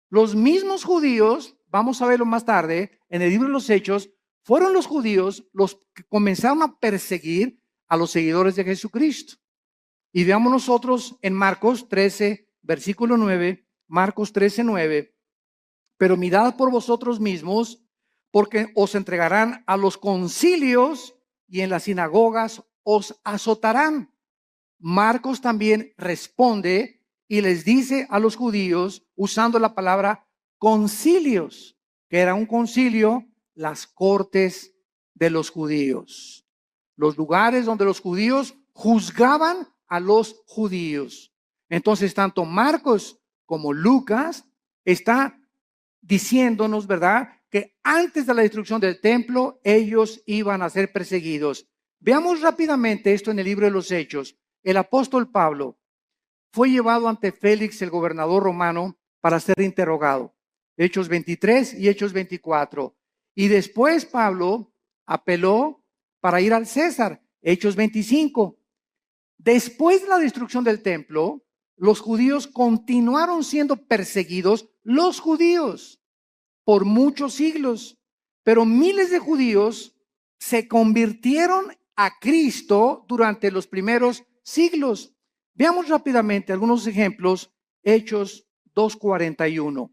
Los mismos judíos, vamos a verlo más tarde, en el libro de los Hechos, fueron los judíos los que comenzaron a perseguir a los seguidores de Jesucristo. Y veamos nosotros en Marcos 13, versículo 9, Marcos 13, 9, pero mirad por vosotros mismos, porque os entregarán a los concilios y en las sinagogas os azotarán. Marcos también responde y les dice a los judíos, usando la palabra concilios, que era un concilio, las cortes de los judíos, los lugares donde los judíos juzgaban a los judíos. Entonces, tanto Marcos como Lucas está diciéndonos, ¿verdad?, que antes de la destrucción del templo, ellos iban a ser perseguidos. Veamos rápidamente esto en el libro de los Hechos. El apóstol Pablo fue llevado ante Félix, el gobernador romano, para ser interrogado. Hechos 23 y Hechos 24. Y después Pablo apeló para ir al César. Hechos 25. Después de la destrucción del templo, los judíos continuaron siendo perseguidos, los judíos, por muchos siglos. Pero miles de judíos se convirtieron a Cristo durante los primeros siglos. Veamos rápidamente algunos ejemplos. Hechos 2:41.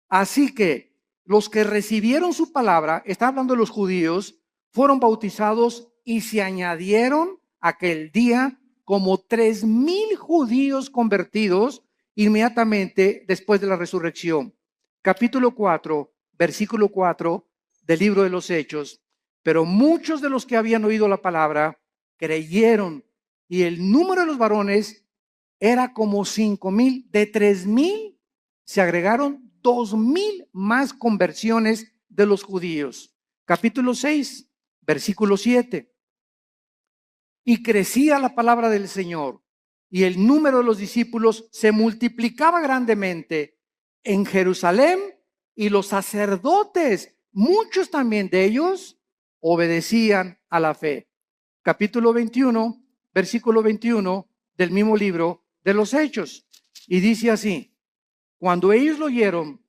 Así que los que recibieron su palabra, está hablando de los judíos, fueron bautizados y se añadieron aquel día como 3,000 judíos convertidos inmediatamente después de la resurrección. Capítulo 4, versículo 4 del libro de los Hechos. Pero muchos de los que habían oído la palabra creyeron, y el número de los varones era como 5,000. De 3,000 se agregaron 2,000 más conversiones de los judíos. Capítulo 6, versículo 7. Y crecía la palabra del Señor, y el número de los discípulos se multiplicaba grandemente en Jerusalén, y los sacerdotes, muchos también de ellos, obedecían a la fe. Capítulo 21, versículo 21 del mismo libro de los Hechos. Y dice así: cuando ellos lo oyeron,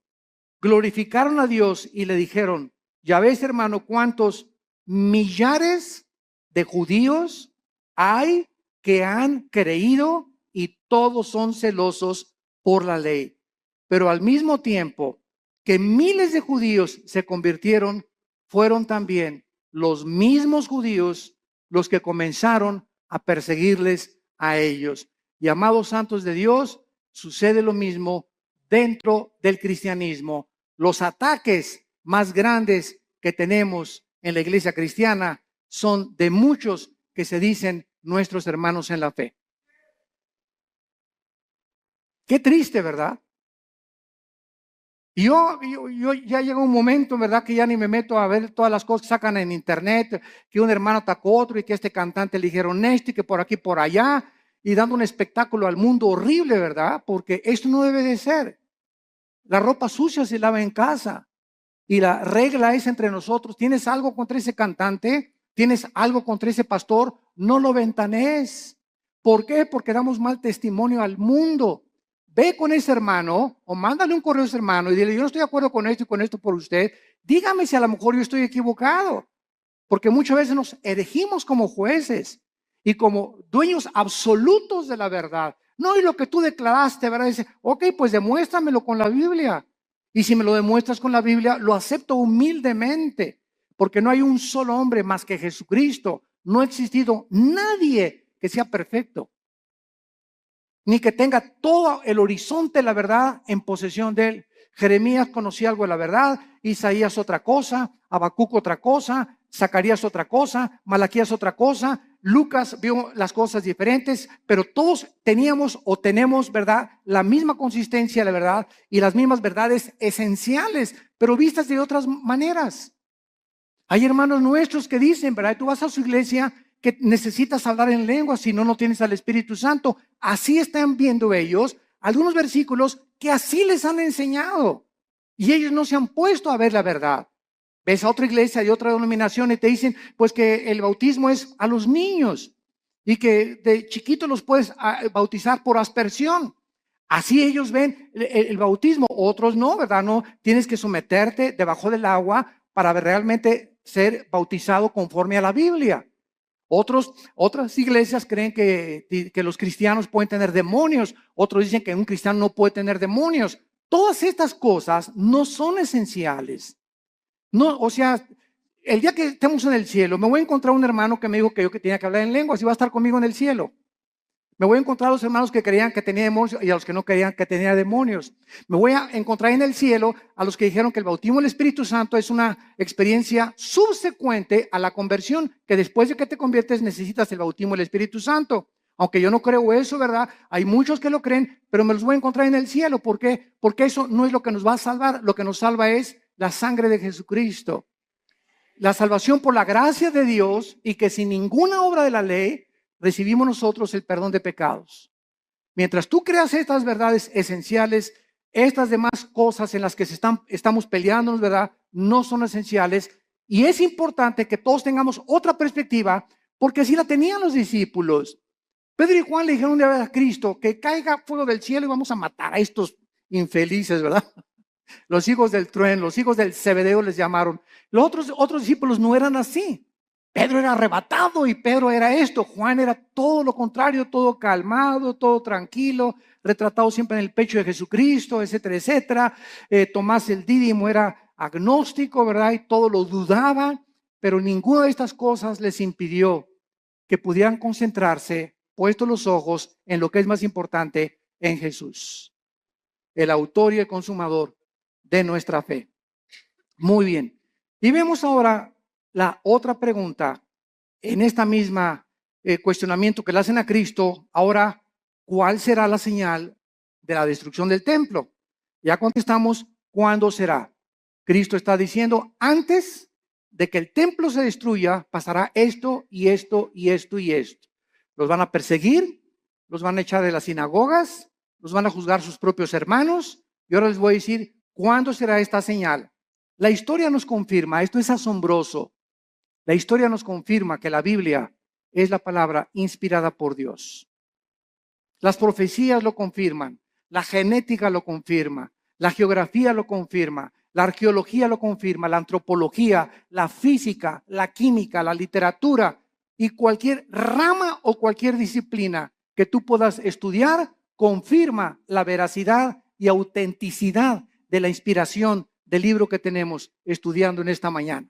glorificaron a Dios y le dijeron: ya ves, hermano, cuántos millares de judíos hay que han creído y todos son celosos por la ley. Pero al mismo tiempo que miles de judíos se convirtieron, fueron también los mismos judíos los que comenzaron a perseguirles a ellos. Y amados santos de Dios, sucede lo mismo dentro del cristianismo. Los ataques más grandes que tenemos en la iglesia cristiana son de muchos que se dicen nuestros hermanos en la fe. Qué triste, ¿verdad? Y yo ya llega un momento, ¿verdad? Que ya ni me meto a ver todas las cosas que sacan en internet, que un hermano atacó a otro y que este cantante le dijeron esto y que por aquí, por allá, y dando un espectáculo al mundo horrible, ¿verdad? Porque esto no debe de ser. La ropa sucia se lava en casa y la regla es entre nosotros. ¿Tienes algo contra ese cantante? ¿Tienes algo contra ese pastor? No lo ventanees. ¿Por qué? Porque damos mal testimonio al mundo. Ve con ese hermano o mándale un correo a ese hermano y dile, yo no estoy de acuerdo con esto y con esto por usted. Dígame si a lo mejor yo estoy equivocado. Porque muchas veces nos erigimos como jueces y como dueños absolutos de la verdad. No, y lo que tú declaraste, ¿verdad? Dice, ok, pues demuéstramelo con la Biblia. Y si me lo demuestras con la Biblia, lo acepto humildemente. Porque no hay un solo hombre más que Jesucristo. No ha existido nadie que sea perfecto, ni que tenga todo el horizonte de la verdad en posesión de él. Jeremías conocía algo de la verdad, Isaías otra cosa, Habacuc otra cosa, Zacarías otra cosa, Malaquías otra cosa, Lucas vio las cosas diferentes, pero todos teníamos o tenemos, ¿verdad?, la misma consistencia de la verdad y las mismas verdades esenciales, pero vistas de otras maneras. Hay hermanos nuestros que dicen, ¿verdad? Tú vas a su iglesia que necesitas hablar en lengua, si no, no tienes al Espíritu Santo. Así están viendo ellos algunos versículos que así les han enseñado. Y ellos no se han puesto a ver la verdad. Ves a otra iglesia de otra denominación y te dicen, pues que el bautismo es a los niños y que de chiquitos los puedes bautizar por aspersión. Así ellos ven el bautismo, otros no, ¿verdad? No, tienes que someterte debajo del agua para realmente ser bautizado conforme a la Biblia. Otras iglesias creen que los cristianos pueden tener demonios. Otros dicen que un cristiano no puede tener demonios. Todas estas cosas no son esenciales. No, o sea, el día que estemos en el cielo, me voy a encontrar un hermano que me dijo que yo que tenía que hablar en lenguas y va a estar conmigo en el cielo. Me voy a encontrar a los hermanos que creían que tenía demonios y a los que no creían que tenía demonios. Me voy a encontrar en el cielo a los que dijeron que el bautismo del Espíritu Santo es una experiencia subsecuente a la conversión, que después de que te conviertes necesitas el bautismo del Espíritu Santo. Aunque yo no creo eso, ¿verdad? Hay muchos que lo creen, pero me los voy a encontrar en el cielo. ¿Por qué? Porque eso no es lo que nos va a salvar. Lo que nos salva es la sangre de Jesucristo. La salvación por la gracia de Dios y que sin ninguna obra de la ley recibimos nosotros el perdón de pecados. Mientras tú creas estas verdades esenciales, estas demás cosas en las que estamos peleándonos, ¿verdad?, no son esenciales. Y es importante que todos tengamos otra perspectiva, porque así la tenían los discípulos. Pedro y Juan le dijeron un día a Cristo que caiga fuego del cielo y vamos a matar a estos infelices, ¿verdad? Los hijos del trueno, los hijos del Zebedeo les llamaron. Los otros discípulos no eran así. Pedro era arrebatado y Pedro era esto. Juan era todo lo contrario, todo calmado, todo tranquilo, retratado siempre en el pecho de Jesucristo, etcétera, etcétera. Tomás el Dídimo era agnóstico, ¿verdad? Y todo lo dudaba, pero ninguna de estas cosas les impidió que pudieran concentrarse, puestos los ojos en lo que es más importante, en Jesús, el autor y el consumador de nuestra fe. Muy bien. Y vemos ahora la otra pregunta en esta misma cuestionamiento que le hacen a Cristo. Ahora, ¿cuál será la señal de la destrucción del templo? Ya contestamos, ¿cuándo será? Cristo está diciendo, antes de que el templo se destruya, pasará esto y esto y esto y esto. Los van a perseguir, los van a echar de las sinagogas, los van a juzgar sus propios hermanos. Y ahora les voy a decir, ¿cuándo será esta señal? La historia nos confirma, esto es asombroso. La historia nos confirma que la Biblia es la palabra inspirada por Dios. Las profecías lo confirman, la genética lo confirma, la geografía lo confirma, la arqueología lo confirma, la antropología, la física, la química, la literatura y cualquier rama o cualquier disciplina que tú puedas estudiar confirma la veracidad y autenticidad de la inspiración del libro que tenemos estudiando en esta mañana.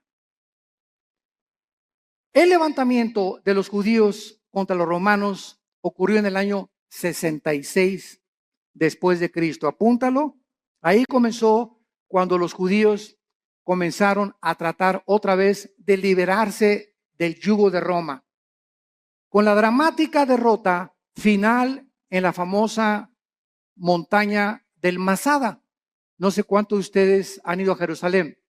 El levantamiento de los judíos contra los romanos ocurrió en el año 66 después de Cristo. Apúntalo. Ahí comenzó cuando los judíos comenzaron a tratar otra vez de liberarse del yugo de Roma, con la dramática derrota final en la famosa montaña del Masada. No sé cuántos de ustedes han ido a Jerusalén.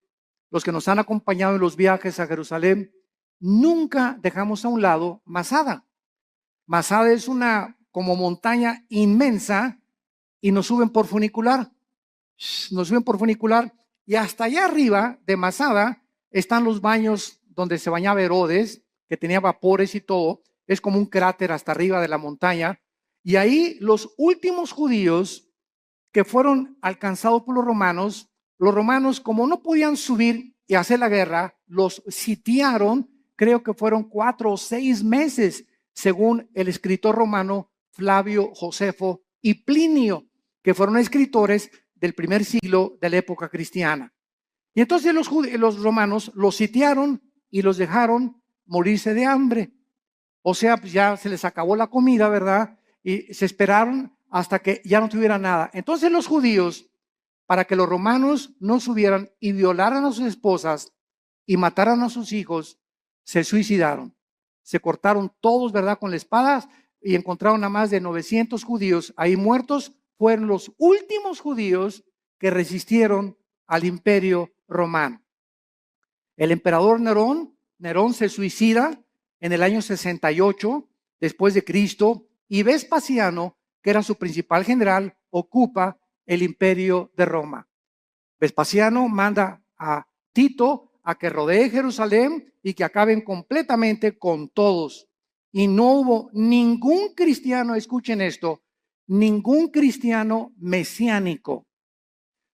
Los que nos han acompañado en los viajes a Jerusalén, nunca dejamos a un lado Masada. Masada es una como montaña inmensa y nos suben por funicular. Nos suben por funicular y hasta allá arriba de Masada están los baños donde se bañaba Herodes, que tenía vapores y todo. Es como un cráter hasta arriba de la montaña. Y ahí los últimos judíos que fueron alcanzados por los romanos como no podían subir y hacer la guerra, los sitiaron, creo que fueron 4 o 6 meses, según el escritor romano Flavio Josefo y Plinio, que fueron escritores del primer siglo de la época cristiana. Y entonces los romanos los sitiaron y los dejaron morirse de hambre. O sea, pues ya se les acabó la comida, ¿verdad? Y se esperaron hasta que ya no tuviera nada. Entonces los judíos, para que los romanos no subieran y violaran a sus esposas y mataran a sus hijos, se suicidaron. Se cortaron todos, ¿verdad?, con la espada y encontraron a más de 900 judíos ahí muertos. Fueron los últimos judíos que resistieron al imperio romano. El emperador Nerón se suicida en el año 68 después de Cristo, y Vespasiano, que era su principal general, ocupa el imperio de Roma. Vespasiano manda a Tito a que rodee Jerusalén y que acaben completamente con todos. Y no hubo ningún cristiano, escuchen esto, ningún cristiano mesiánico.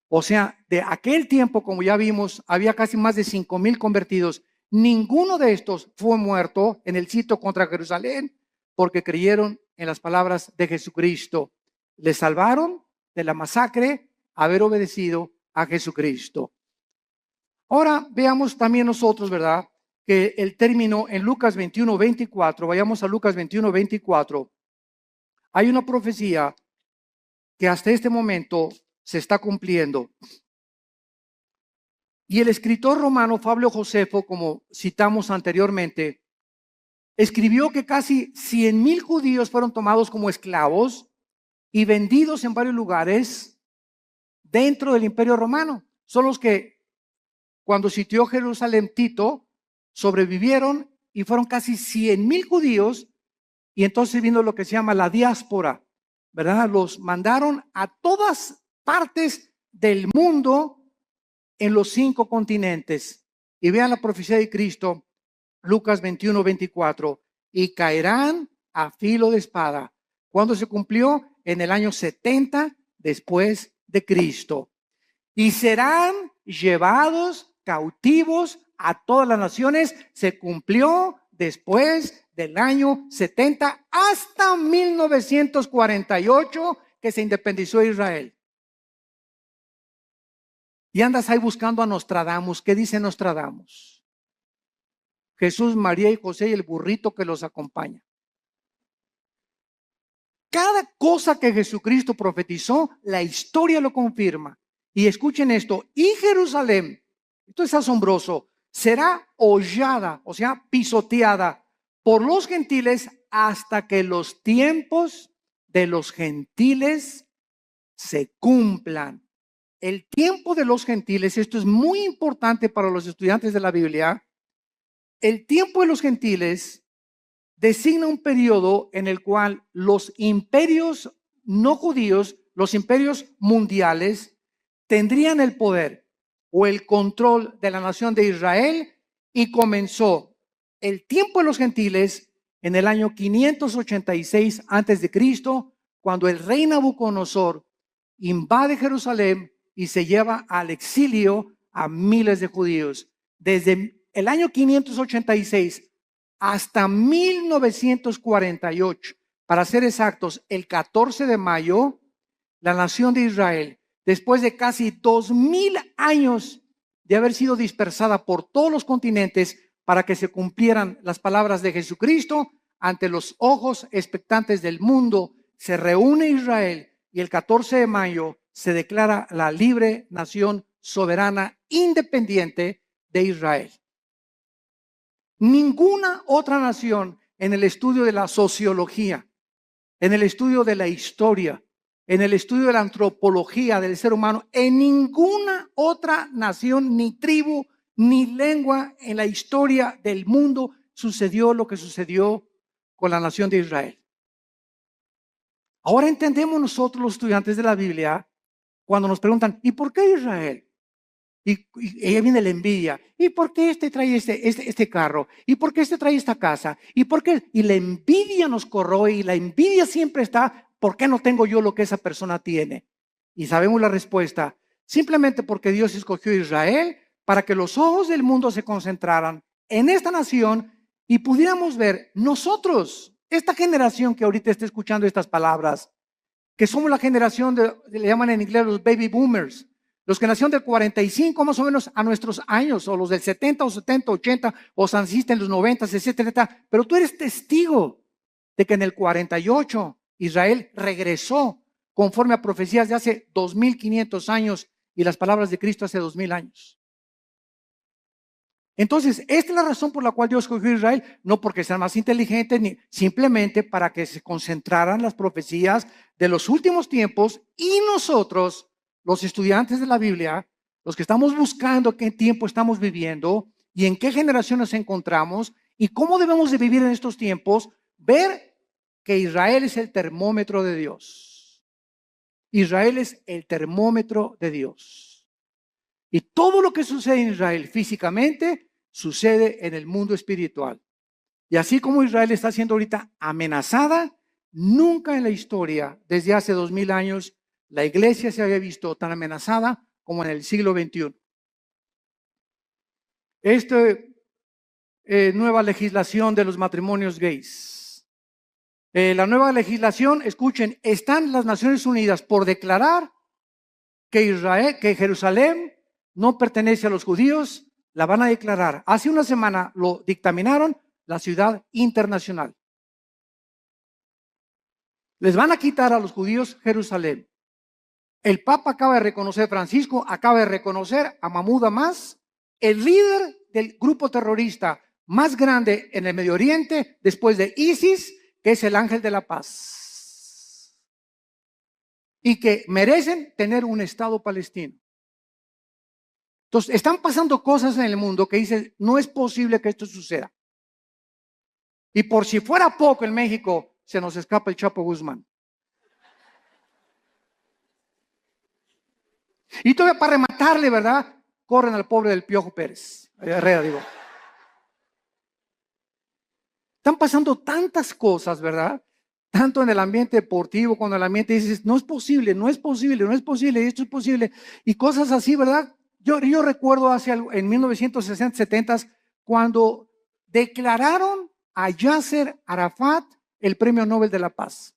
O sea, de aquel tiempo, como ya vimos, había casi más de 5,000 convertidos. Ninguno de estos fue muerto en el sitio contra Jerusalén porque creyeron en las palabras de Jesucristo. Les salvaron de la masacre haber obedecido a Jesucristo. Ahora veamos también nosotros, ¿verdad?, que el término en Lucas 21:24, vayamos a Lucas 21:24, hay una profecía que hasta este momento se está cumpliendo. Y el escritor romano Flavio Josefo, como citamos anteriormente, escribió que casi 100,000 judíos fueron tomados como esclavos y vendidos en varios lugares dentro del imperio romano. Son los que cuando sitió Jerusalén Tito sobrevivieron y fueron casi 100,000 judíos. Y entonces vino lo que se llama la diáspora, ¿verdad? Los mandaron a todas partes del mundo en los 5 continentes. Y vean la profecía de Cristo, Lucas 21:24, y caerán a filo de espada. ¿Cuándo se cumplió? En el año 70 después de Cristo. Y serán llevados cautivos a todas las naciones. Se cumplió después del año 70 hasta 1948 que se independizó Israel. Y andas ahí buscando a Nostradamus. ¿Qué dice Nostradamus? Jesús, María y José y el burrito que los acompaña. Cada cosa que Jesucristo profetizó, la historia lo confirma. Y escuchen esto, y Jerusalén, esto es asombroso, será hollada, o sea, pisoteada por los gentiles hasta que los tiempos de los gentiles se cumplan. El tiempo de los gentiles, esto es muy importante para los estudiantes de la Biblia. El tiempo de los gentiles designa un periodo en el cual los imperios no judíos, los imperios mundiales, tendrían el poder o el control de la nación de Israel, y comenzó el tiempo de los gentiles en el año 586 antes de Cristo, cuando el rey Nabucodonosor invade Jerusalén y se lleva al exilio a miles de judíos. Desde el año 586 hasta 1948, para ser exactos, el 14 de mayo, la nación de Israel, después de casi 2,000 años de haber sido dispersada por todos los continentes, para que se cumplieran las palabras de Jesucristo ante los ojos expectantes del mundo. Se reúne Israel y el 14 de mayo se declara la libre nación soberana independiente de Israel. Ninguna otra nación en el estudio de la sociología, en el estudio de la historia, en el estudio de la antropología del ser humano, en ninguna otra nación, ni tribu, ni lengua en la historia del mundo sucedió lo que sucedió con la nación de Israel. Ahora entendemos nosotros los estudiantes de la Biblia cuando nos preguntan, ¿y por qué Israel? Y ahí viene la envidia. ¿Y por qué este trae este carro? ¿Y por qué este trae esta casa? ¿Y por qué? Y la envidia nos corroe y la envidia siempre está, ¿por qué no tengo yo lo que esa persona tiene? Y sabemos la respuesta, simplemente porque Dios escogió a Israel para que los ojos del mundo se concentraran en esta nación y pudiéramos ver nosotros, esta generación que ahorita está escuchando estas palabras, que somos la generación le llaman en inglés los baby boomers, los que nacieron del 45 más o menos a nuestros años, o los del 70 o 70, 80, o naciste en los 90, etcétera. Pero tú eres testigo de que en el 48 Israel regresó conforme a profecías de hace 2500 años y las palabras de Cristo hace 2000 años. Entonces, esta es la razón por la cual Dios escogió a Israel, no porque sean más inteligentes, ni simplemente para que se concentraran las profecías de los últimos tiempos y nosotros, los estudiantes de la Biblia, los que estamos buscando qué tiempo estamos viviendo y en qué generación nos encontramos y cómo debemos de vivir en estos tiempos, ver que Israel es el termómetro de Dios. Israel es el termómetro de Dios. Y todo lo que sucede en Israel físicamente sucede en el mundo espiritual. Y así como Israel está siendo ahorita amenazada, nunca en la historia, desde hace 2000 años, la iglesia se había visto tan amenazada como en el siglo XXI. Nueva legislación de los matrimonios gays. La nueva legislación, escuchen, están las Naciones Unidas por declarar que Jerusalén no pertenece a los judíos, la van a declarar. Hace una semana lo dictaminaron la ciudad internacional. Les van a quitar a los judíos Jerusalén. El Papa acaba de reconocer, Francisco acaba de reconocer a Mahmoud Abbas, el líder del grupo terrorista más grande en el Medio Oriente, después de ISIS, que es el ángel de la paz. Y que merecen tener un Estado palestino. Entonces, están pasando cosas en el mundo que dicen, no es posible que esto suceda. Y por si fuera poco en México, se nos escapa el Chapo Guzmán. Y todavía para rematarle, ¿verdad? Corren al pobre del Piojo Pérez. Herrera, digo. Están pasando tantas cosas, ¿verdad? Tanto en el ambiente deportivo, cuando el ambiente dices, no es posible, no es posible, no es posible, esto es posible. Y cosas así, ¿verdad? Yo recuerdo en 1960, 70, cuando declararon a Yasser Arafat el Premio Nobel de la Paz.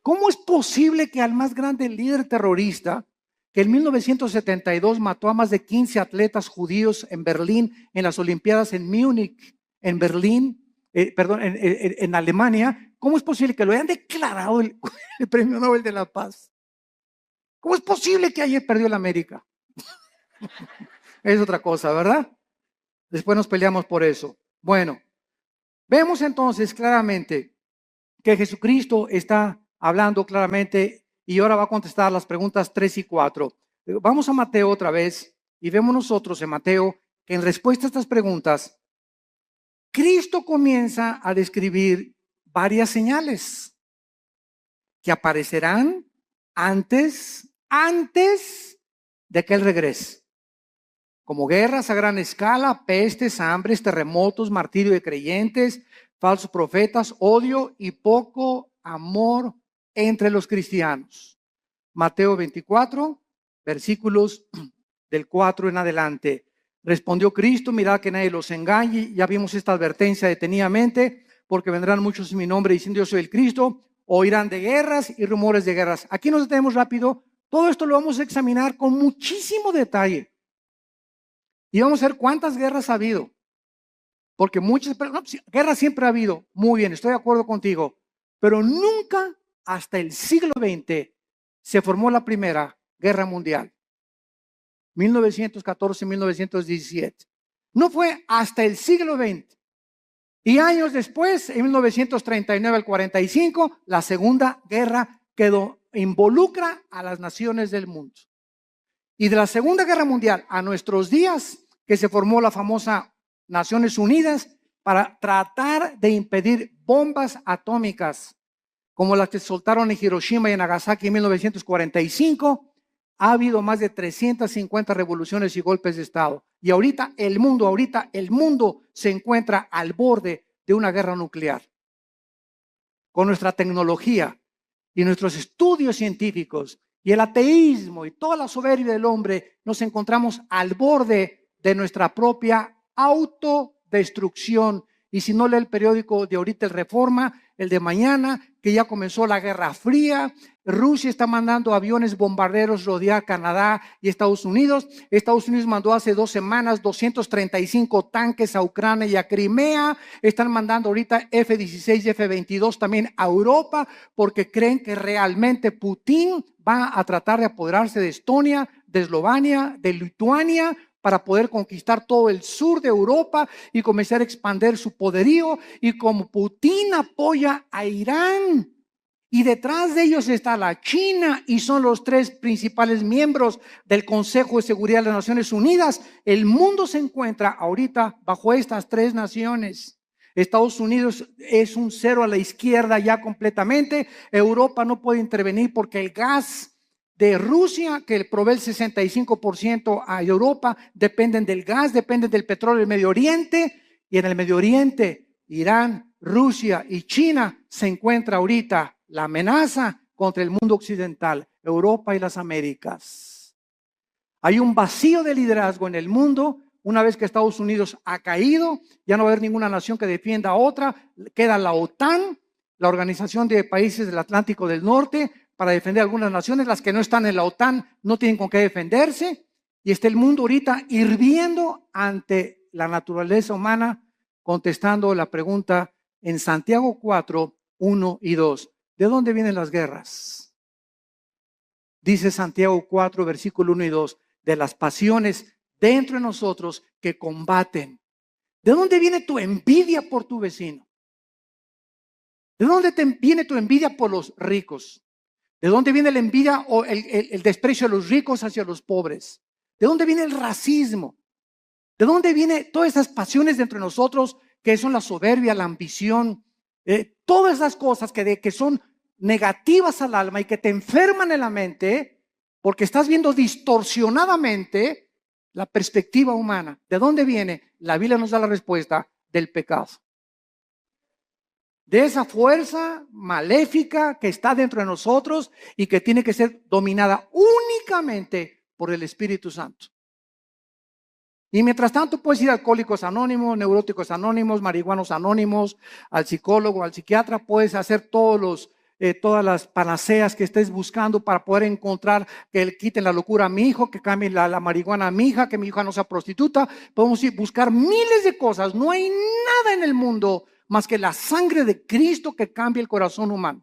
¿Cómo es posible que al más grande líder terrorista, que en 1972 mató a más de 15 atletas judíos en Berlín, en las Olimpiadas en Múnich, en Berlín, en Alemania, ¿cómo es posible que lo hayan declarado el Premio Nobel de la Paz? ¿Cómo es posible que ayer perdió el América? Es otra cosa, ¿verdad? Después nos peleamos por eso. Bueno, vemos entonces claramente que Jesucristo está hablando claramente y ahora va a contestar las preguntas 3 y 4. Vamos a Mateo otra vez y vemos nosotros en Mateo que en respuesta a estas preguntas, Cristo comienza a describir varias señales que aparecerán antes de que Él regrese. Como guerras a gran escala, pestes, hambres, terremotos, martirio de creyentes, falsos profetas, odio y poco amor entre los cristianos. Mateo 24, versículos del 4 en adelante. Respondió Cristo, mirad que nadie los engañe. Ya vimos esta advertencia detenidamente, porque vendrán muchos en mi nombre diciendo yo soy el Cristo, oirán de guerras y rumores de guerras. Aquí nos detenemos rápido Todo esto lo vamos a examinar con muchísimo detalle. Y vamos a ver cuántas guerras ha habido. Porque muchas guerras siempre ha habido. Muy bien, estoy de acuerdo contigo. Pero nunca hasta el siglo XX se formó la Primera Guerra Mundial. 1914-1917. No fue hasta el siglo XX. Y años después, en 1939 al 45, la Segunda Guerra involucra a las naciones del mundo. Y de la Segunda Guerra Mundial a nuestros días, que se formó la famosa Naciones Unidas para tratar de impedir bombas atómicas como las que soltaron en Hiroshima y en Nagasaki en 1945, ha habido más de 350 revoluciones y golpes de Estado. Y ahorita el mundo se encuentra al borde de una guerra nuclear. Con nuestra tecnología y nuestros estudios científicos y el ateísmo y toda la soberbia del hombre, nos encontramos al borde de nuestra propia autodestrucción. Y si no lee el periódico de ahorita, el Reforma, el de mañana, que ya comenzó la Guerra Fría, Rusia está mandando aviones bombarderos rodear Canadá y Estados Unidos. Estados Unidos mandó hace 2 semanas 235 tanques a Ucrania y a Crimea. Están mandando ahorita F-16 y F-22 también a Europa, porque creen que realmente Putin va a tratar de apoderarse de Estonia, de Eslovenia, de Lituania, para poder conquistar todo el sur de Europa y comenzar a expandir su poderío. Y como Putin apoya a Irán, y detrás de ellos está la China, y son los 3 principales miembros del Consejo de Seguridad de las Naciones Unidas, el mundo se encuentra ahorita bajo estas 3 naciones. Estados Unidos es un cero a la izquierda ya completamente. Europa no puede intervenir porque el gas de Rusia, que provee el 65% a Europa, dependen del gas, dependen del petróleo del Medio Oriente. Y en el Medio Oriente, Irán, Rusia y China se encuentra ahorita la amenaza contra el mundo occidental, Europa y las Américas. Hay un vacío de liderazgo en el mundo. Una vez que Estados Unidos ha caído, ya no va a haber ninguna nación que defienda a otra. Queda la OTAN, la Organización de Países del Atlántico del Norte, para defender a algunas naciones. Las que no están en la OTAN no tienen con qué defenderse. Y está el mundo ahorita hirviendo ante la naturaleza humana, contestando la pregunta en Santiago 4, 1 y 2. ¿De dónde vienen las guerras? Dice Santiago 4, versículo 1 y 2, de las pasiones dentro de nosotros que combaten. ¿De dónde viene tu envidia por tu vecino? ¿De dónde viene tu envidia por los ricos? ¿De dónde viene la envidia o el desprecio de los ricos hacia los pobres? ¿De dónde viene el racismo? ¿De dónde vienen todas esas pasiones dentro de nosotros que son la soberbia, la ambición? Todas esas cosas que son negativas al alma y que te enferman en la mente porque estás viendo distorsionadamente la perspectiva humana. ¿De dónde viene? La Biblia nos da la respuesta: del pecado. De esa fuerza maléfica que está dentro de nosotros y que tiene que ser dominada únicamente por el Espíritu Santo. Y mientras tanto puedes ir a Alcohólicos Anónimos, Neuróticos Anónimos, Marihuanos Anónimos, al psicólogo, al psiquiatra. Puedes hacer todas las panaceas que estés buscando para poder encontrar que le quiten la locura a mi hijo, que cambien la marihuana a mi hija, que mi hija no sea prostituta. Podemos ir a buscar miles de cosas. No hay nada en el mundo más que la sangre de Cristo que cambia el corazón humano.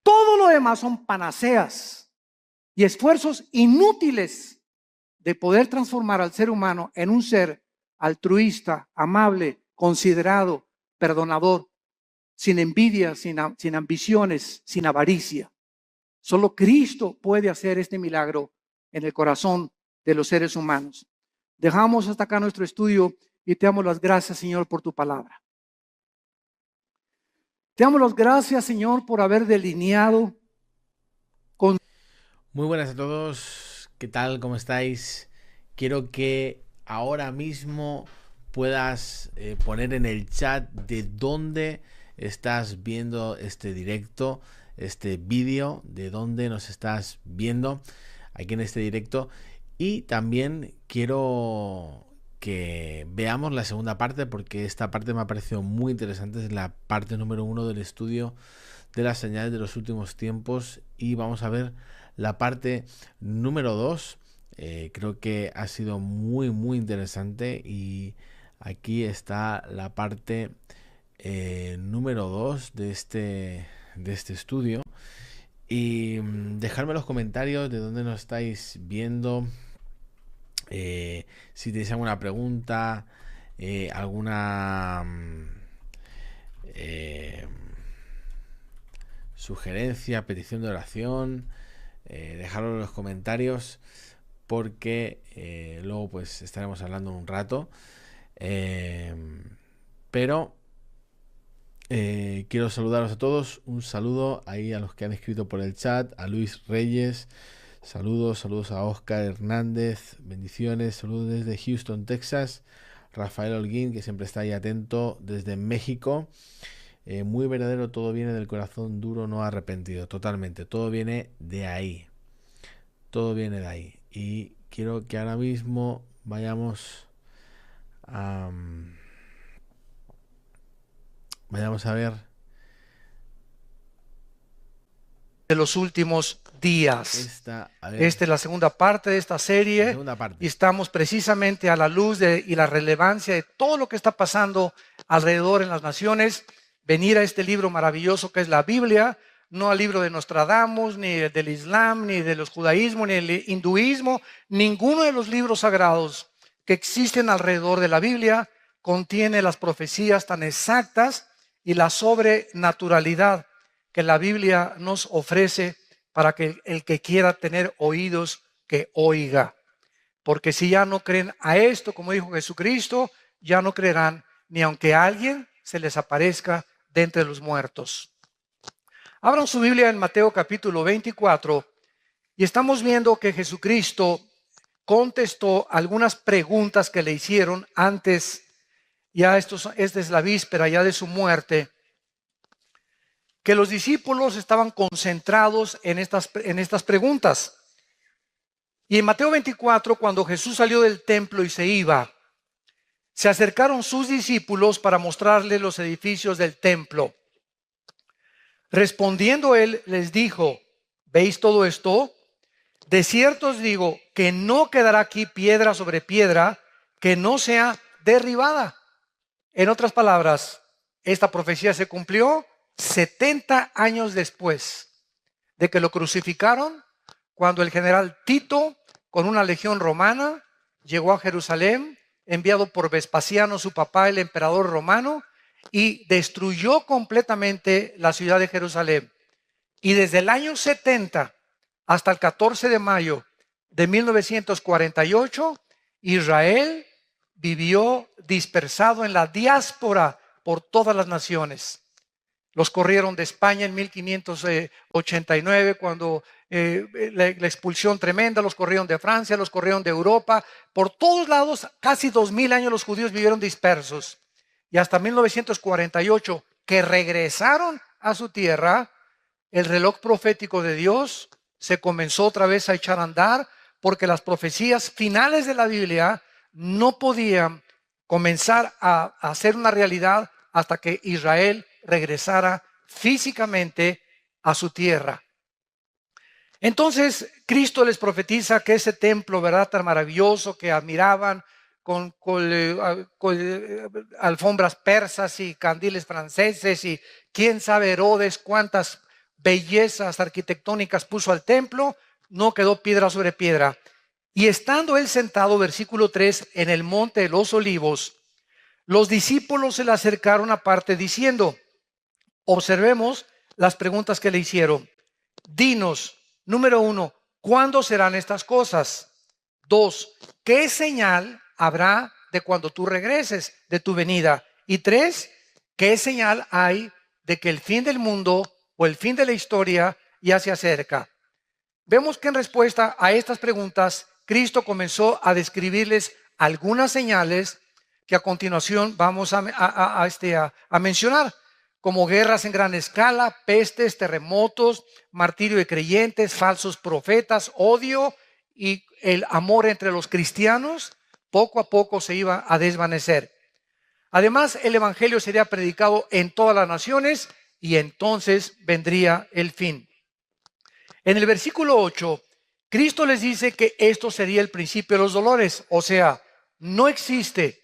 Todo lo demás son panaceas y esfuerzos inútiles de poder transformar al ser humano en un ser altruista, amable, considerado, perdonador, sin envidia, sin ambiciones, sin avaricia. Solo Cristo puede hacer este milagro en el corazón de los seres humanos. Dejamos hasta acá nuestro estudio y te damos las gracias, Señor, por tu palabra. Te damos las gracias, Señor, por haber delineado con... Muy buenas a todos, ¿qué tal? ¿Cómo estáis? Quiero que ahora mismo puedas poner en el chat de dónde estás viendo este directo, este vídeo, de dónde nos estás viendo aquí en este directo. Y también quiero que veamos la segunda parte, porque esta parte me ha parecido muy interesante. Es la parte número 1 del estudio de las señales de los últimos tiempos, y vamos a ver la parte número 2. Creo que ha sido muy interesante, y aquí está la parte número 2 de este estudio. Y dejadme en los comentarios de dónde nos estáis viendo, si tenéis alguna pregunta, alguna sugerencia, petición de oración, dejadlo en los comentarios, porque luego pues estaremos hablando un rato. Pero quiero saludaros a todos. Un saludo ahí a los que han escrito por el chat, a Luis Reyes, saludos a Oscar Hernández, bendiciones, saludos desde Houston, Texas. Rafael Holguín, que siempre está ahí atento desde México. Muy verdadero, todo viene del corazón duro, no arrepentido. Totalmente, todo viene de ahí. Todo viene de ahí. Y quiero que ahora mismo vayamos a ver de los últimos días. esta Esta es la segunda parte de esta serie. Y estamos precisamente a la luz y la relevancia de todo lo que está pasando alrededor en las naciones. Venir a este libro maravilloso que es la Biblia, no al libro de Nostradamus, ni del Islam, ni de los judaísmos, ni del hinduismo. Ninguno de los libros sagrados que existen alrededor de la Biblia contiene las profecías tan exactas y la sobrenaturalidad que la Biblia nos ofrece para que el que quiera tener oídos, que oiga. Porque si ya no creen a esto, como dijo Jesucristo, ya no creerán ni aunque alguien se les aparezca de entre los muertos. Abran su Biblia en Mateo capítulo 24 y estamos viendo que Jesucristo contestó algunas preguntas que le hicieron antes. Ya esta es la víspera ya de su muerte, que los discípulos estaban concentrados en estas preguntas. Y en Mateo 24, cuando Jesús salió del templo y se iba, se acercaron sus discípulos para mostrarle los edificios del templo. Respondiendo él, les dijo: ¿veis todo esto? De cierto os digo que no quedará aquí piedra sobre piedra que no sea derribada. En otras palabras, esta profecía se cumplió 70 años después de que lo crucificaron, cuando el general Tito, con una legión romana, llegó a Jerusalén, enviado por Vespasiano, su papá, el emperador romano, y destruyó completamente la ciudad de Jerusalén. Y desde el año 70 hasta el 14 de mayo de 1948, Israel vivió dispersado en la diáspora por todas las naciones. Los corrieron de España en 1589, cuando la expulsión tremenda. Los corrieron de Francia, los corrieron de Europa. Por todos lados, casi 2000 años los judíos vivieron dispersos. Y hasta 1948, que regresaron a su tierra, el reloj profético de Dios se comenzó otra vez a echar a andar, porque las profecías finales de la Biblia no podían comenzar a hacer una realidad hasta que Israel regresara físicamente a su tierra. Entonces Cristo les profetiza que ese templo, ¿verdad?, tan maravilloso que admiraban, con alfombras persas y candiles franceses y quién sabe Herodes cuántas bellezas arquitectónicas puso al templo, no quedó piedra sobre piedra. Y estando él sentado, versículo 3, en el monte de los Olivos, los discípulos se le acercaron aparte diciendo: observemos las preguntas que le hicieron. Dinos, número 1, ¿cuándo serán estas cosas? 2, ¿qué señal habrá de cuando tú regreses, de tu venida? Y 3, ¿qué señal hay de que el fin del mundo o el fin de la historia ya se acerca? Vemos que en respuesta a estas preguntas, Cristo comenzó a describirles algunas señales que a continuación vamos a mencionar, como guerras en gran escala, pestes, terremotos, martirio de creyentes, falsos profetas, odio y el amor entre los cristianos, poco a poco se iba a desvanecer. Además, el evangelio sería predicado en todas las naciones y entonces vendría el fin. En el versículo 8, Cristo les dice que esto sería el principio de los dolores. O sea, no existe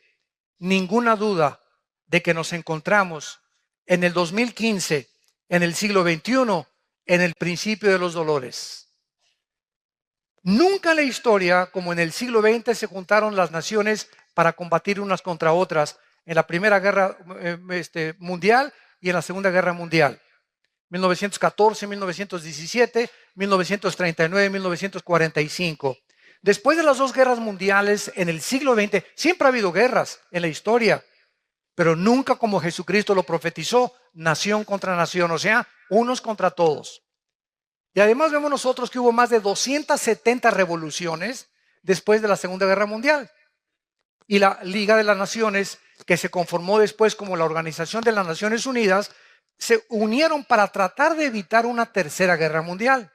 ninguna duda de que nos encontramos en el 2015, en el siglo XXI, en el principio de los dolores. Nunca en la historia, como en el siglo XX, se juntaron las naciones para combatir unas contra otras en la Primera Guerra Mundial y en la Segunda Guerra Mundial. 1914, 1917, 1939, 1945. Después de las dos guerras mundiales en el siglo XX, siempre ha habido guerras en la historia, pero nunca como Jesucristo lo profetizó, nación contra nación, o sea, unos contra todos. Y además vemos nosotros que hubo más de 270 revoluciones después de la Segunda Guerra Mundial. Y la Liga de las Naciones, que se conformó después como la Organización de las Naciones Unidas, se unieron para tratar de evitar una tercera guerra mundial.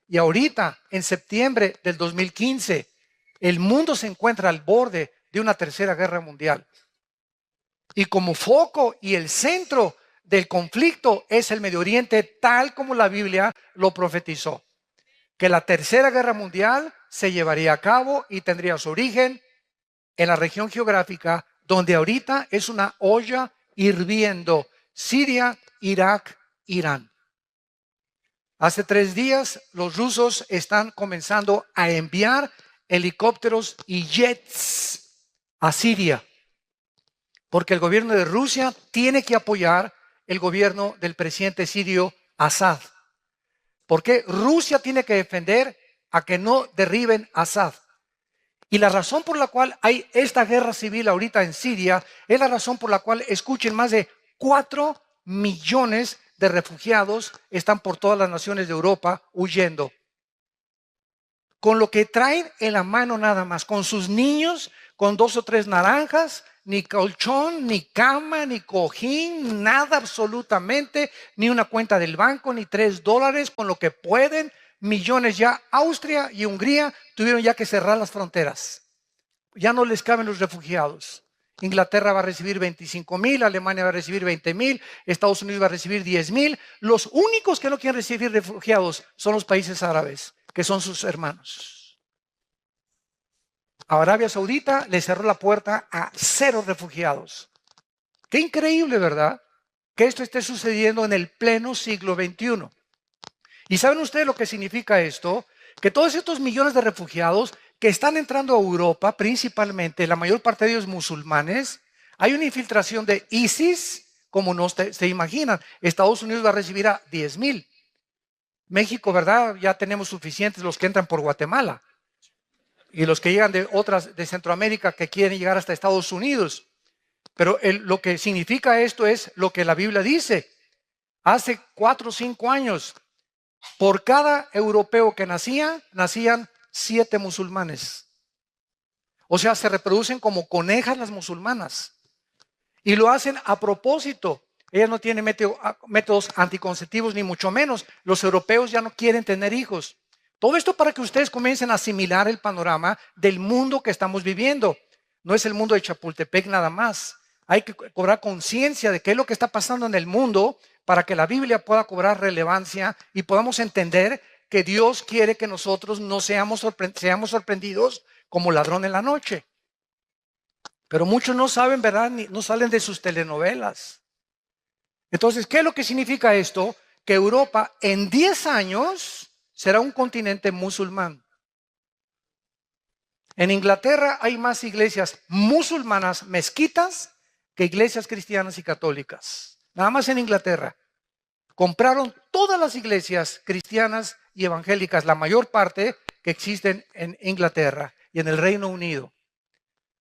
Y ahorita, en septiembre del 2015, el mundo se encuentra al borde de una tercera guerra mundial. Y como foco y el centro del conflicto es el Medio Oriente, tal como la Biblia lo profetizó. Que la tercera guerra mundial se llevaría a cabo y tendría su origen en la región geográfica donde ahorita es una olla hirviendo: Siria, Irak, Irán. Hace 3 días los rusos están comenzando a enviar helicópteros y jets a Siria, porque el gobierno de Rusia tiene que apoyar el gobierno del presidente sirio Assad. Porque Rusia tiene que defender a que no derriben a Assad. Y la razón por la cual hay esta guerra civil ahorita en Siria es la razón por la cual, escuchen, más de 4 millones de refugiados están por todas las naciones de Europa huyendo. Con lo que traen en la mano nada más, con sus niños, con 2 o 3 naranjas, ni colchón, ni cama, ni cojín, nada absolutamente, ni una cuenta del banco, ni $3, con lo que pueden. Millones ya. Austria y Hungría tuvieron ya que cerrar las fronteras. Ya no les caben los refugiados. Inglaterra va a recibir 25,000, Alemania va a recibir 20,000, Estados Unidos va a recibir 10,000. Los únicos que no quieren recibir refugiados son los países árabes, que son sus hermanos. A Arabia Saudita le cerró la puerta a 0 refugiados. Qué increíble, ¿verdad? Que esto esté sucediendo en el pleno siglo XXI. ¿Y saben ustedes lo que significa esto? Que todos estos millones de refugiados que están entrando a Europa, principalmente, la mayor parte de ellos musulmanes, hay una infiltración de ISIS, como no se imaginan. Estados Unidos va a recibir a 10,000. México, ¿verdad? Ya tenemos suficientes los que entran por Guatemala. Y los que llegan de Centroamérica que quieren llegar hasta Estados Unidos. Pero lo que significa esto es lo que la Biblia dice. Hace 4 o 5 años, por cada europeo que nacían 7 musulmanes. O sea, se reproducen como conejas las musulmanas. Y lo hacen a propósito. Ellas no tienen métodos anticonceptivos, ni mucho menos. Los europeos ya no quieren tener hijos. Todo esto para que ustedes comiencen a asimilar el panorama del mundo que estamos viviendo. No es el mundo de Chapultepec nada más. Hay que cobrar conciencia de qué es lo que está pasando en el mundo para que la Biblia pueda cobrar relevancia y podamos entender que Dios quiere que nosotros no seamos sorprendidos como ladrón en la noche. Pero muchos no saben, ¿verdad? No salen de sus telenovelas. Entonces, ¿qué es lo que significa esto? Que Europa en 10 años será un continente musulmán. En Inglaterra hay más iglesias musulmanas, mezquitas, que iglesias cristianas y católicas. Nada más en Inglaterra. Compraron todas las iglesias cristianas y evangélicas, la mayor parte que existen en Inglaterra y en el Reino Unido.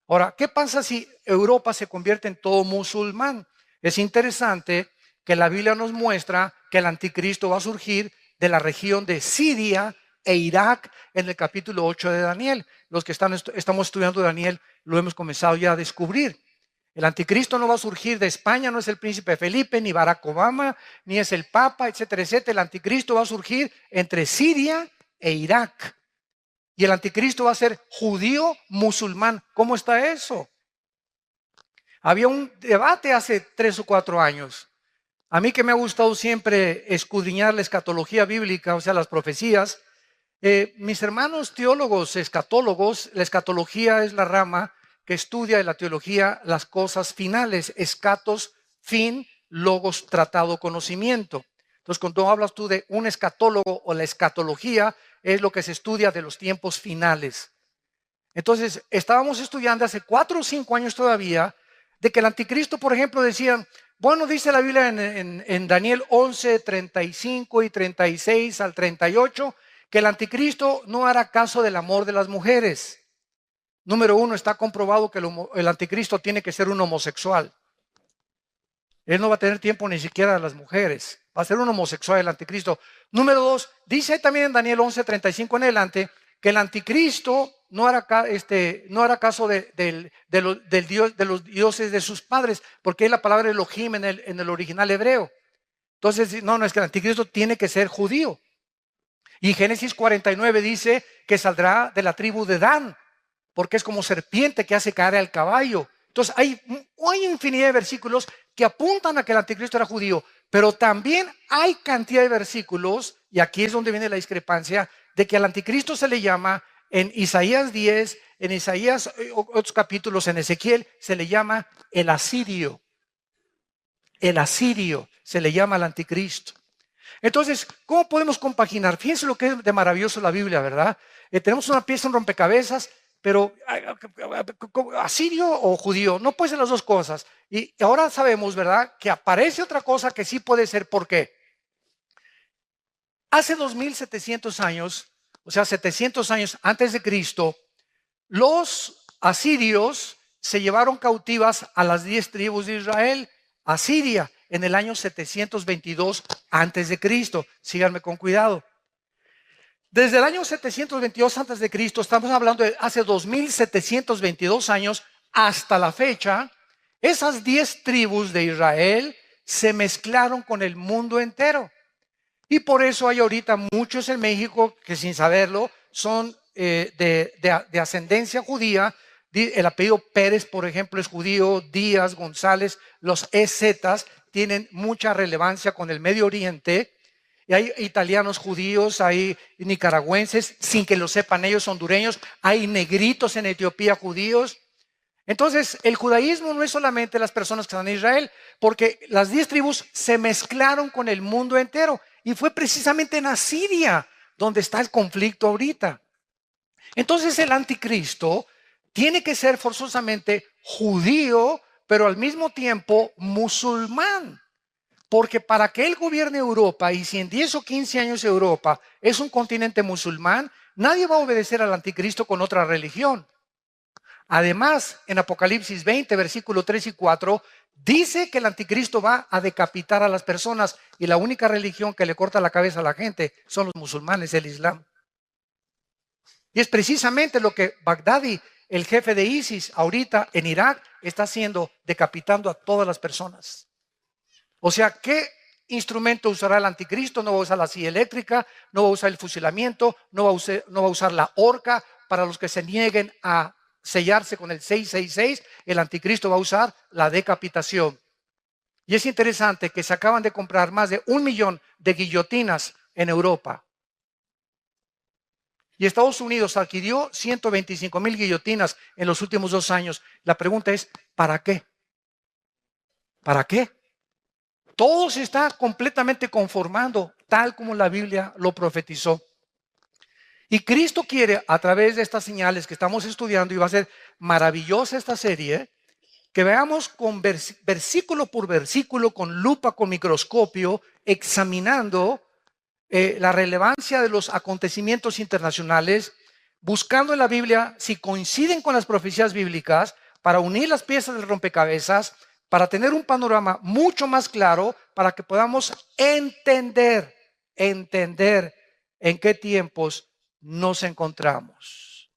Ahora, ¿qué pasa si Europa se convierte en todo musulmán? Es interesante que la Biblia nos muestra que el anticristo va a surgir de la región de Siria e Irak en el capítulo 8 de Daniel. Los que estamos estudiando Daniel lo hemos comenzado ya a descubrir. El anticristo no va a surgir de España, no es el príncipe Felipe, ni Barack Obama, ni es el Papa, etcétera, etcétera. El anticristo va a surgir entre Siria e Irak. Y el anticristo va a ser judío musulmán. ¿Cómo está eso? Había un debate hace 3 o 4 años. A mí que me ha gustado siempre escudriñar la escatología bíblica, o sea, las profecías. Mis hermanos teólogos, escatólogos, la escatología es la rama que estudia en la teología las cosas finales. Escatos, fin, logos, tratado, conocimiento. Entonces, cuando hablas tú de un escatólogo o la escatología, es lo que se estudia de los tiempos finales. Entonces, estábamos estudiando hace 4 o 5 años todavía de que el anticristo, por ejemplo, decían, bueno, dice la Biblia en Daniel 11, 35 y 36 al 38, que el anticristo no hará caso del amor de las mujeres. Número 1, está comprobado que el anticristo tiene que ser un homosexual. Él no va a tener tiempo ni siquiera de las mujeres. Va a ser un homosexual el anticristo. Número 2, dice también en Daniel 11, 35 en adelante, que el anticristo no hará caso de los dioses de sus padres, porque es la palabra Elohim en el original hebreo. Entonces, no, es que el anticristo tiene que ser judío. Y Génesis 49 dice que saldrá de la tribu de Dan, porque es como serpiente que hace caer al caballo. Entonces, hay infinidad de versículos que apuntan a que el anticristo era judío, pero también hay cantidad de versículos, y aquí es donde viene la discrepancia, de que al anticristo se le llama en Isaías 10, en Isaías, otros capítulos, en Ezequiel, se le llama el asirio. El asirio se le llama al anticristo. Entonces, ¿cómo podemos compaginar? Fíjense lo que es de maravilloso la Biblia, ¿verdad? Tenemos una pieza en rompecabezas, pero asirio o judío, no puede ser las dos cosas. Y ahora sabemos, ¿verdad?, que aparece otra cosa que sí puede ser. ¿Por qué? Hace 2700 años, o sea, 700 años antes de Cristo, los asirios se llevaron cautivas a las 10 tribus de Israel a Siria en el año 722 antes de Cristo. Síganme con cuidado. Desde el año 722 antes de Cristo, estamos hablando de hace 2722 años hasta la fecha, esas 10 tribus de Israel se mezclaron con el mundo entero. Y por eso hay ahorita muchos en México que sin saberlo son de ascendencia judía. El apellido Pérez, por ejemplo, es judío. Díaz, González, los EZs tienen mucha relevancia con el Medio Oriente. Y hay italianos judíos, hay nicaragüenses, sin que lo sepan ellos, hondureños. Hay negritos en Etiopía judíos. Entonces, el judaísmo no es solamente las personas que están en Israel, porque las 10 tribus se mezclaron con el mundo entero. Y fue precisamente en Asiria donde está el conflicto ahorita. Entonces, el anticristo tiene que ser forzosamente judío, pero al mismo tiempo musulmán. Porque para que él gobierne Europa, y si en 10 o 15 años Europa es un continente musulmán, nadie va a obedecer al anticristo con otra religión. Además, en Apocalipsis 20, versículo 3 y 4, dice que el anticristo va a decapitar a las personas y la única religión que le corta la cabeza a la gente son los musulmanes, el Islam. Y es precisamente lo que Bagdadi, el jefe de ISIS, ahorita en Irak, está haciendo, decapitando a todas las personas. O sea, ¿qué instrumento usará el anticristo? No va a usar la silla eléctrica, no va a usar el fusilamiento, no va a usar la horca. Para los que se nieguen a sellarse con el 666, el anticristo va a usar la decapitación. Y es interesante que se acaban de comprar más de 1 millón de guillotinas en Europa. Y Estados Unidos adquirió 125,000 guillotinas en los últimos 2 años. La pregunta es, ¿para qué? ¿Para qué? Todo se está completamente conformando, tal como la Biblia lo profetizó. Y Cristo quiere, a través de estas señales que estamos estudiando, y va a ser maravillosa esta serie, que veamos con versículo por versículo, con lupa, con microscopio, examinando la relevancia de los acontecimientos internacionales, buscando en la Biblia si coinciden con las profecías bíblicas, para unir las piezas del rompecabezas, para tener un panorama mucho más claro, para que podamos entender en qué tiempos nos encontramos.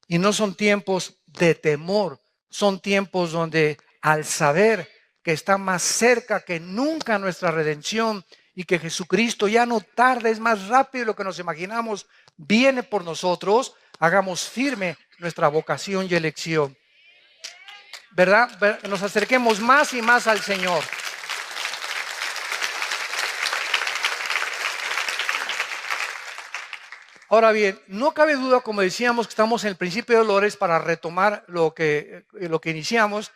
Y no son tiempos de temor, son tiempos donde al saber que está más cerca que nunca nuestra redención y que Jesucristo ya no tarda, es más rápido de lo que nos imaginamos, viene por nosotros, hagamos firme nuestra vocación y elección. ¿Verdad? Nos acerquemos más y más al Señor. Ahora bien, no cabe duda, como decíamos, que estamos en el principio de dolores para retomar lo que iniciamos.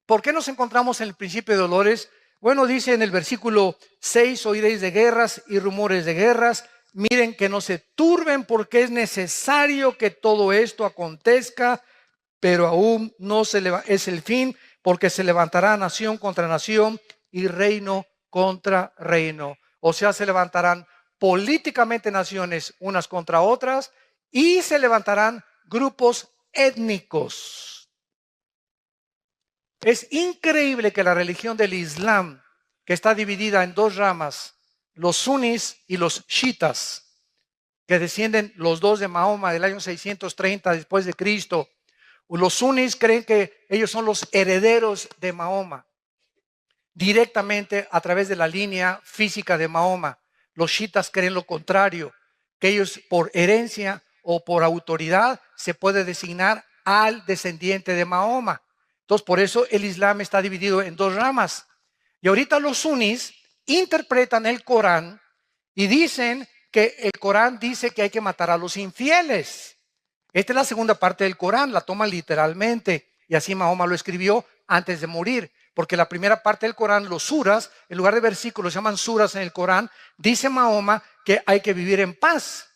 ¿Por qué nos encontramos en el principio de dolores? Bueno, dice en el versículo 6, oiréis de guerras y rumores de guerras. Miren que no se turben porque es necesario que todo esto acontezca, pero aún no es el fin, porque se levantará nación contra nación y reino contra reino. O sea, se levantarán políticamente naciones unas contra otras y se levantarán grupos étnicos. Es increíble que la religión del Islam, que está dividida en dos ramas, los sunis y los chiitas, que descienden los dos de Mahoma del año 630 después de Cristo. Los sunis creen que ellos son los herederos de Mahoma, directamente a través de la línea física de Mahoma. Los chiitas creen lo contrario, que ellos por herencia o por autoridad se puede designar al descendiente de Mahoma. Entonces, por eso el Islam está dividido en dos ramas. Y ahorita los sunis interpretan el Corán y dicen que el Corán dice que hay que matar a los infieles. Esta es la segunda parte del Corán, la toman literalmente. Y así Mahoma lo escribió antes de morir. Porque la primera parte del Corán, los suras, en lugar de versículos, se llaman suras en el Corán, dice Mahoma que hay que vivir en paz.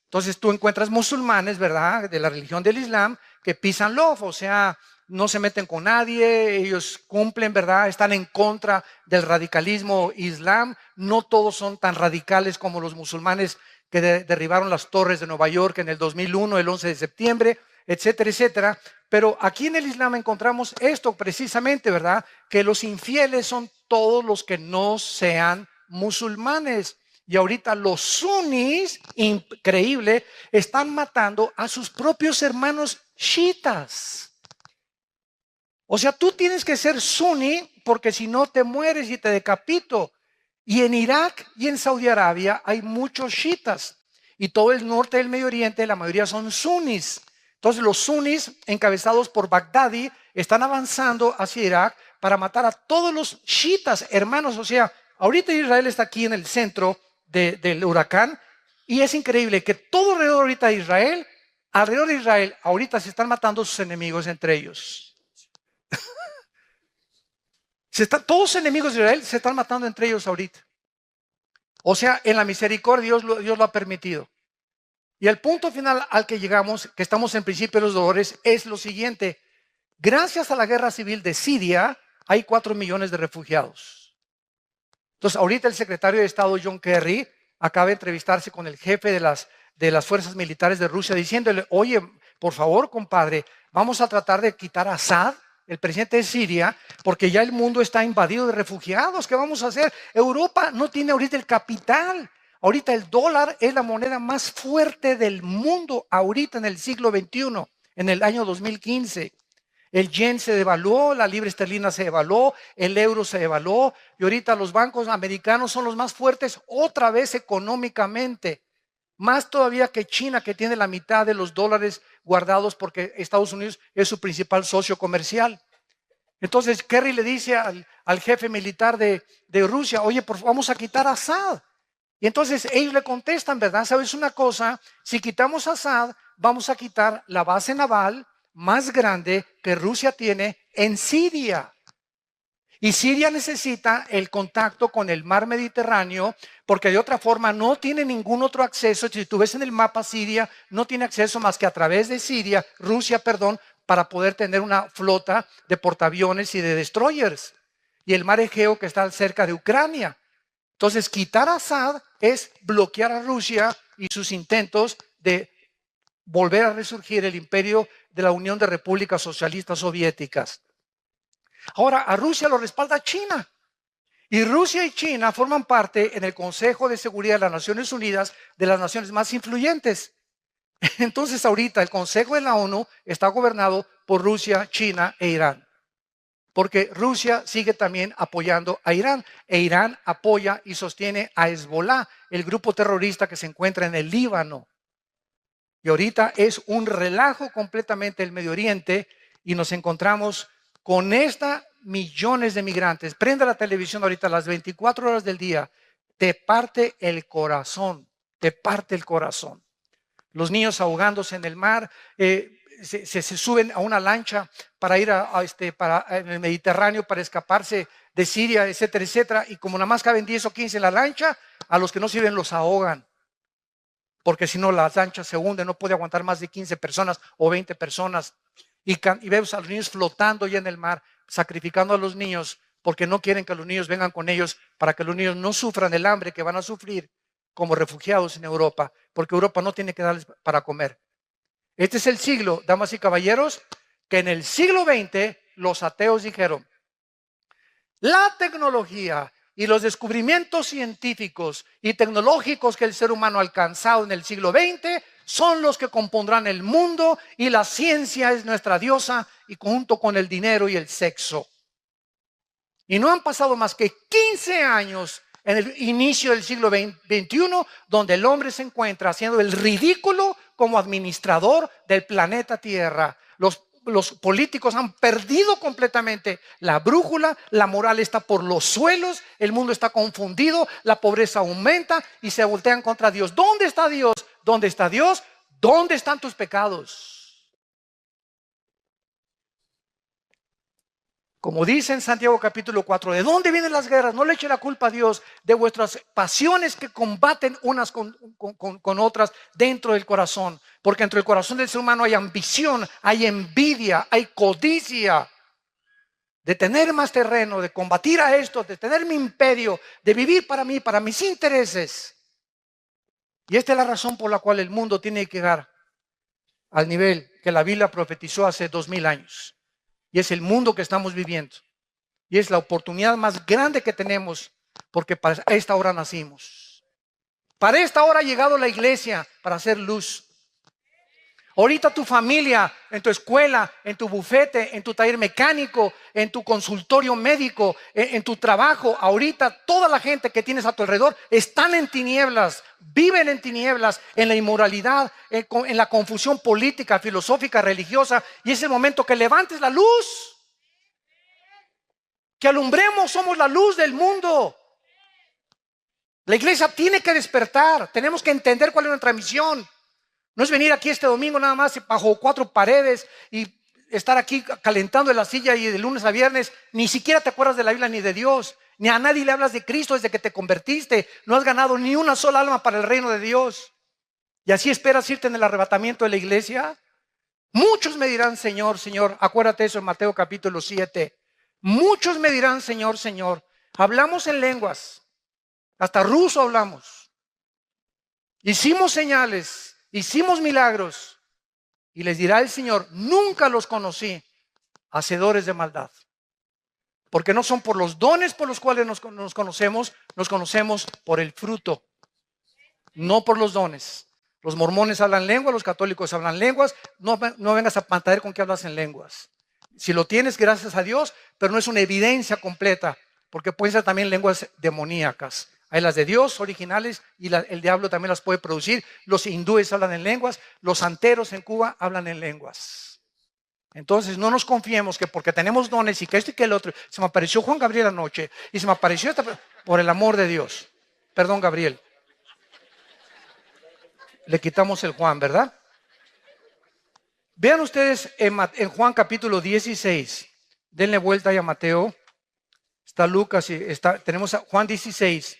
Entonces tú encuentras musulmanes, ¿verdad?, de la religión del Islam, que pisan love, o sea, no se meten con nadie, ellos cumplen, ¿verdad?, están en contra del radicalismo islam. No todos son tan radicales como los musulmanes que derribaron las torres de Nueva York en el 2001, el 11 de septiembre, etcétera, etcétera. Pero aquí en el Islam encontramos esto precisamente, ¿verdad? Que los infieles son todos los que no sean musulmanes. Y ahorita los sunis, increíble, están matando a sus propios hermanos chiitas. O sea, tú tienes que ser suní porque si no te mueres y te decapito. Y en Irak y en Saudi Arabia hay muchos chiitas. Y todo el norte del Medio Oriente, la mayoría son sunis. Entonces los sunis, encabezados por Baghdadi, están avanzando hacia Irak para matar a todos los chiitas, hermanos. O sea, ahorita Israel está aquí en el centro del huracán y es increíble que todo alrededor de Israel, ahorita se están matando sus enemigos entre ellos. Todos los enemigos de Israel se están matando entre ellos ahorita. O sea, en la misericordia Dios lo ha permitido. Y el punto final al que llegamos, que estamos en principio de los dolores, es lo siguiente. Gracias a la guerra civil de Siria, hay 4 millones de refugiados. Entonces, ahorita el secretario de Estado, John Kerry, acaba de entrevistarse con el jefe de las fuerzas militares de Rusia, diciéndole, oye, por favor, compadre, vamos a tratar de quitar a Assad, el presidente de Siria, porque ya el mundo está invadido de refugiados. ¿Qué vamos a hacer? Europa no tiene ahorita el capital. Ahorita el dólar es la moneda más fuerte del mundo, ahorita en el siglo XXI, en el año 2015. El yen se devaluó, la libra esterlina se devaluó, el euro se devaluó y ahorita los bancos americanos son los más fuertes otra vez económicamente. Más todavía que China, que tiene la mitad de los dólares guardados porque Estados Unidos es su principal socio comercial. Entonces Kerry le dice al jefe militar de Rusia, oye, vamos a quitar a Assad. Y entonces ellos le contestan, ¿verdad? ¿Sabes una cosa? Si quitamos a Assad, vamos a quitar la base naval más grande que Rusia tiene en Siria. Y Siria necesita el contacto con el mar Mediterráneo porque de otra forma no tiene ningún otro acceso. Si tú ves en el mapa, Siria no tiene acceso más que a través de Rusia, para poder tener una flota de portaaviones y de destroyers. Y el mar Egeo que está cerca de Ucrania. Entonces, quitar a Assad es bloquear a Rusia y sus intentos de volver a resurgir el imperio de la Unión de Repúblicas Socialistas Soviéticas. Ahora, a Rusia lo respalda China. Y Rusia y China forman parte en el Consejo de Seguridad de las Naciones Unidas de las naciones más influyentes. Entonces, ahorita el Consejo de la ONU está gobernado por Rusia, China e Irán. Porque Rusia sigue también apoyando a Irán. E Irán apoya y sostiene a Hezbollah, el grupo terrorista que se encuentra en el Líbano. Y ahorita es un relajo completamente el Medio Oriente y nos encontramos con millones de migrantes. Prenda la televisión ahorita a las 24 horas del día. Te parte el corazón, te parte el corazón. Los niños ahogándose en el mar, se suben a una lancha para ir en el Mediterráneo para escaparse de Siria, etcétera, etcétera. Y como nada más caben 10 o 15 en la lancha, a los que no sirven los ahogan. Porque si no, las lanchas se hunden, no puede aguantar más de 15 personas o 20 personas. Y vemos a los niños flotando ya en el mar, sacrificando a los niños, porque no quieren que los niños vengan con ellos, para que los niños no sufran el hambre que van a sufrir como refugiados en Europa, porque Europa no tiene que darles para comer. Este es el siglo, damas y caballeros, que en el siglo XX los ateos dijeron: la tecnología y los descubrimientos científicos y tecnológicos que el ser humano ha alcanzado en el siglo XX son los que compondrán el mundo, y la ciencia es nuestra diosa, y junto con el dinero y el sexo. Y no han pasado más que 15 años en el inicio del siglo XXI, donde el hombre se encuentra haciendo el ridículo como administrador del planeta Tierra. Los políticos han perdido completamente la brújula, la moral está por los suelos, el mundo está confundido, la pobreza aumenta y se voltean contra Dios. ¿Dónde está Dios? ¿Dónde está Dios? ¿Dónde están tus pecados? Como dice en Santiago capítulo 4, ¿de dónde vienen las guerras? No le eche la culpa a Dios de vuestras pasiones que combaten unas con otras dentro del corazón. Porque dentro del corazón del ser humano hay ambición, hay envidia, hay codicia. De tener más terreno, de combatir a esto, de tener mi imperio, de vivir para mí, para mis intereses. Y esta es la razón por la cual el mundo tiene que llegar al nivel que la Biblia profetizó hace 2000 años. Y es el mundo que estamos viviendo. Y es la oportunidad más grande que tenemos, porque para esta hora nacimos. Para esta hora ha llegado la iglesia para hacer luz. Ahorita tu familia, en tu escuela, en tu bufete, en tu taller mecánico, en tu consultorio médico, en tu trabajo, ahorita toda la gente que tienes a tu alrededor están en tinieblas, viven en tinieblas, en la inmoralidad, en la confusión política, filosófica, religiosa. Y es el momento que levantes la luz, que alumbremos, somos la luz del mundo. La iglesia tiene que despertar, tenemos que entender cuál es nuestra misión. No es venir aquí este domingo nada más bajo 4 paredes y estar aquí calentando en la silla y de lunes a viernes. Ni siquiera te acuerdas de la Biblia ni de Dios. Ni a nadie le hablas de Cristo desde que te convertiste. No has ganado ni una sola alma para el reino de Dios. ¿Y así esperas irte en el arrebatamiento de la iglesia? Muchos me dirán: Señor, Señor. Acuérdate eso en Mateo capítulo 7. Muchos me dirán: Señor, Señor. Hablamos en lenguas. Hasta ruso hablamos. Hicimos señales. Hicimos milagros. Y les dirá el Señor: nunca los conocí, hacedores de maldad. Porque no son por los dones por los cuales nos conocemos por el fruto, no por los dones. Los mormones hablan lenguas, los católicos hablan lenguas. No vengas a pantallar con que hablas en lenguas. Si lo tienes, gracias a Dios, pero no es una evidencia completa, porque pueden ser también lenguas demoníacas. Hay las de Dios originales y el diablo también las puede producir. Los hindúes hablan en lenguas, los santeros en Cuba hablan en lenguas. Entonces no nos confiemos que porque tenemos dones y que esto y que el otro. Se me apareció Juan Gabriel anoche y se me apareció por el amor de Dios. Perdón, Gabriel. Le quitamos el Juan, ¿verdad? Vean ustedes en Juan capítulo 16. Denle vuelta ahí a Mateo. Está Lucas y tenemos a Juan 16.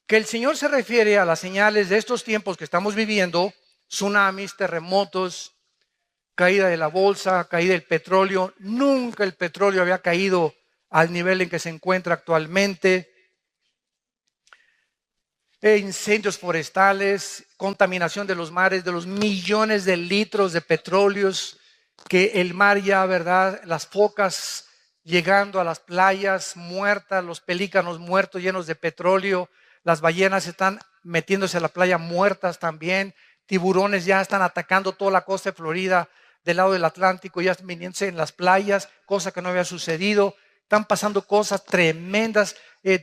Que el Señor se refiere a las señales de estos tiempos que estamos viviendo: tsunamis, terremotos, caída de la bolsa, caída del petróleo. Nunca el petróleo había caído al nivel en que se encuentra actualmente. Incendios forestales, contaminación de los mares, de los millones de litros de petróleos que el mar ya, ¿verdad? Las focas llegando a las playas muertas, los pelícanos muertos llenos de petróleo. Las ballenas están metiéndose a la playa muertas también. Tiburones ya están atacando toda la costa de Florida del lado del Atlántico, ya viniéndose en las playas, cosa que no había sucedido. Están pasando cosas tremendas,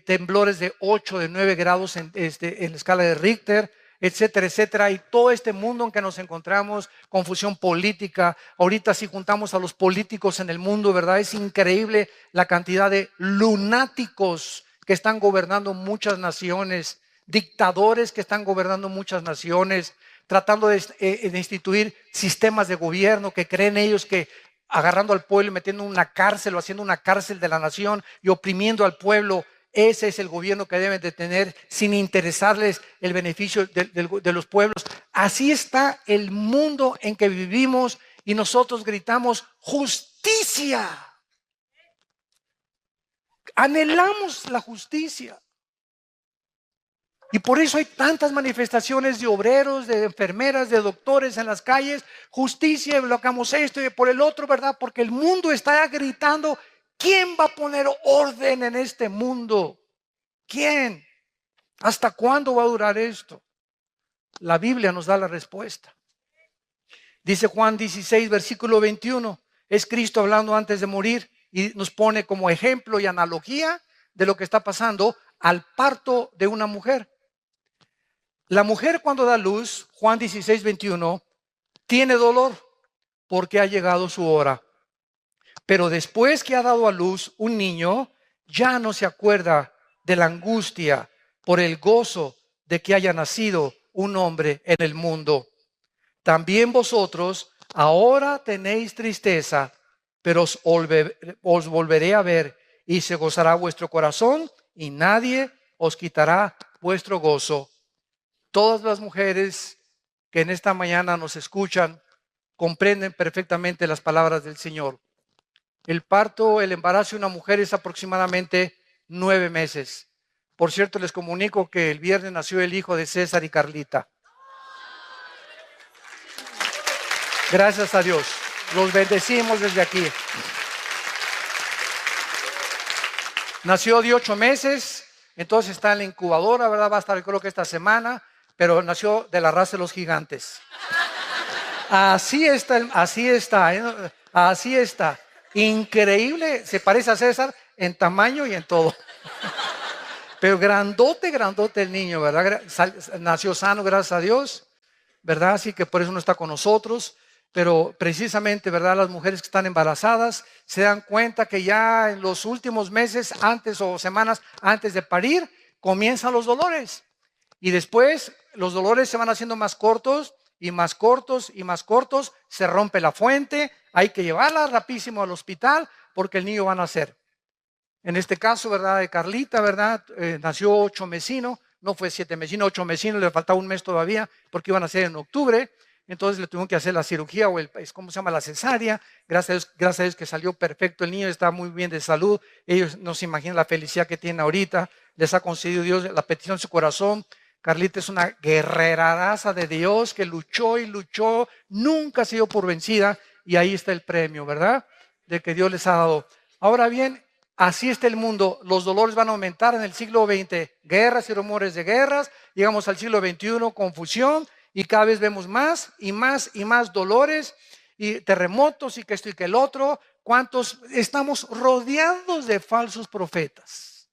temblores de 8, de 9 grados en la escala de Richter. etcétera, etcétera. Y todo este mundo en que nos encontramos, confusión política. Ahorita si juntamos a los políticos en el mundo, ¿verdad? Es increíble la cantidad de lunáticos que están gobernando muchas naciones, dictadores que están gobernando muchas naciones, tratando de instituir sistemas de gobierno que creen ellos que agarrando al pueblo y metiendo en una cárcel o haciendo una cárcel de la nación y oprimiendo al pueblo. Ese es el gobierno que deben de tener sin interesarles el beneficio de los pueblos. Así está el mundo en que vivimos y nosotros gritamos justicia. Anhelamos la justicia. Y por eso hay tantas manifestaciones de obreros, de enfermeras, de doctores en las calles. Justicia, bloqueamos esto y por el otro, ¿verdad? Porque el mundo está gritando, ¿quién va a poner orden en este mundo? ¿Quién? ¿Hasta cuándo va a durar esto? La Biblia nos da la respuesta. Dice Juan 16, versículo 21. Es Cristo hablando antes de morir y nos pone como ejemplo y analogía de lo que está pasando al parto de una mujer. La mujer cuando da luz, Juan 16, 21, tiene dolor porque ha llegado su hora. Pero después que ha dado a luz un niño, ya no se acuerda de la angustia por el gozo de que haya nacido un hombre en el mundo. También vosotros ahora tenéis tristeza, pero os volveré a ver y se gozará vuestro corazón y nadie os quitará vuestro gozo. Todas las mujeres que en esta mañana nos escuchan comprenden perfectamente las palabras del Señor. El parto, el embarazo de una mujer es aproximadamente 9 meses. Por cierto, les comunico que el viernes nació el hijo de César y Carlita. Gracias a Dios. Los bendecimos desde aquí. Nació de 8 meses, entonces está en la incubadora, ¿verdad? Va a estar, creo que esta semana, pero nació de la raza de los gigantes. Así está, así está. Increíble, se parece a César en tamaño y en todo. Pero grandote el niño, ¿verdad? Nació sano, gracias a Dios, ¿verdad? Así que por eso no está con nosotros. Pero precisamente, ¿verdad? Las mujeres que están embarazadas se dan cuenta que ya en los últimos meses antes o semanas antes de parir, comienzan los dolores. Y después los dolores se van haciendo más cortos y más cortos y más cortos. Se rompe la fuente, hay que llevarla rapidísimo al hospital porque el niño va a nacer. En este caso, ¿verdad? De Carlita, ¿verdad? Nació 8 mesino, no fue 7 mesino, 8 mesino, le faltaba un mes todavía porque iban a nacer en octubre. Entonces le tuvieron que hacer la cirugía o ¿cómo se llama? La cesárea. Gracias a Dios que salió perfecto. El niño está muy bien de salud. Ellos no se imaginan la felicidad que tiene ahorita. Les ha concedido Dios la petición de su corazón. Carlita es una guerreraza de Dios que luchó y luchó. Nunca se dio por vencida. Y ahí está el premio, ¿verdad? De que Dios les ha dado. Ahora bien, así está el mundo. Los dolores van a aumentar en el siglo XX. Guerras y rumores de guerras. Llegamos al siglo XXI, confusión. Y cada vez vemos más y más y más dolores y terremotos y que esto y que el otro. ¿Cuántos estamos rodeados de falsos profetas?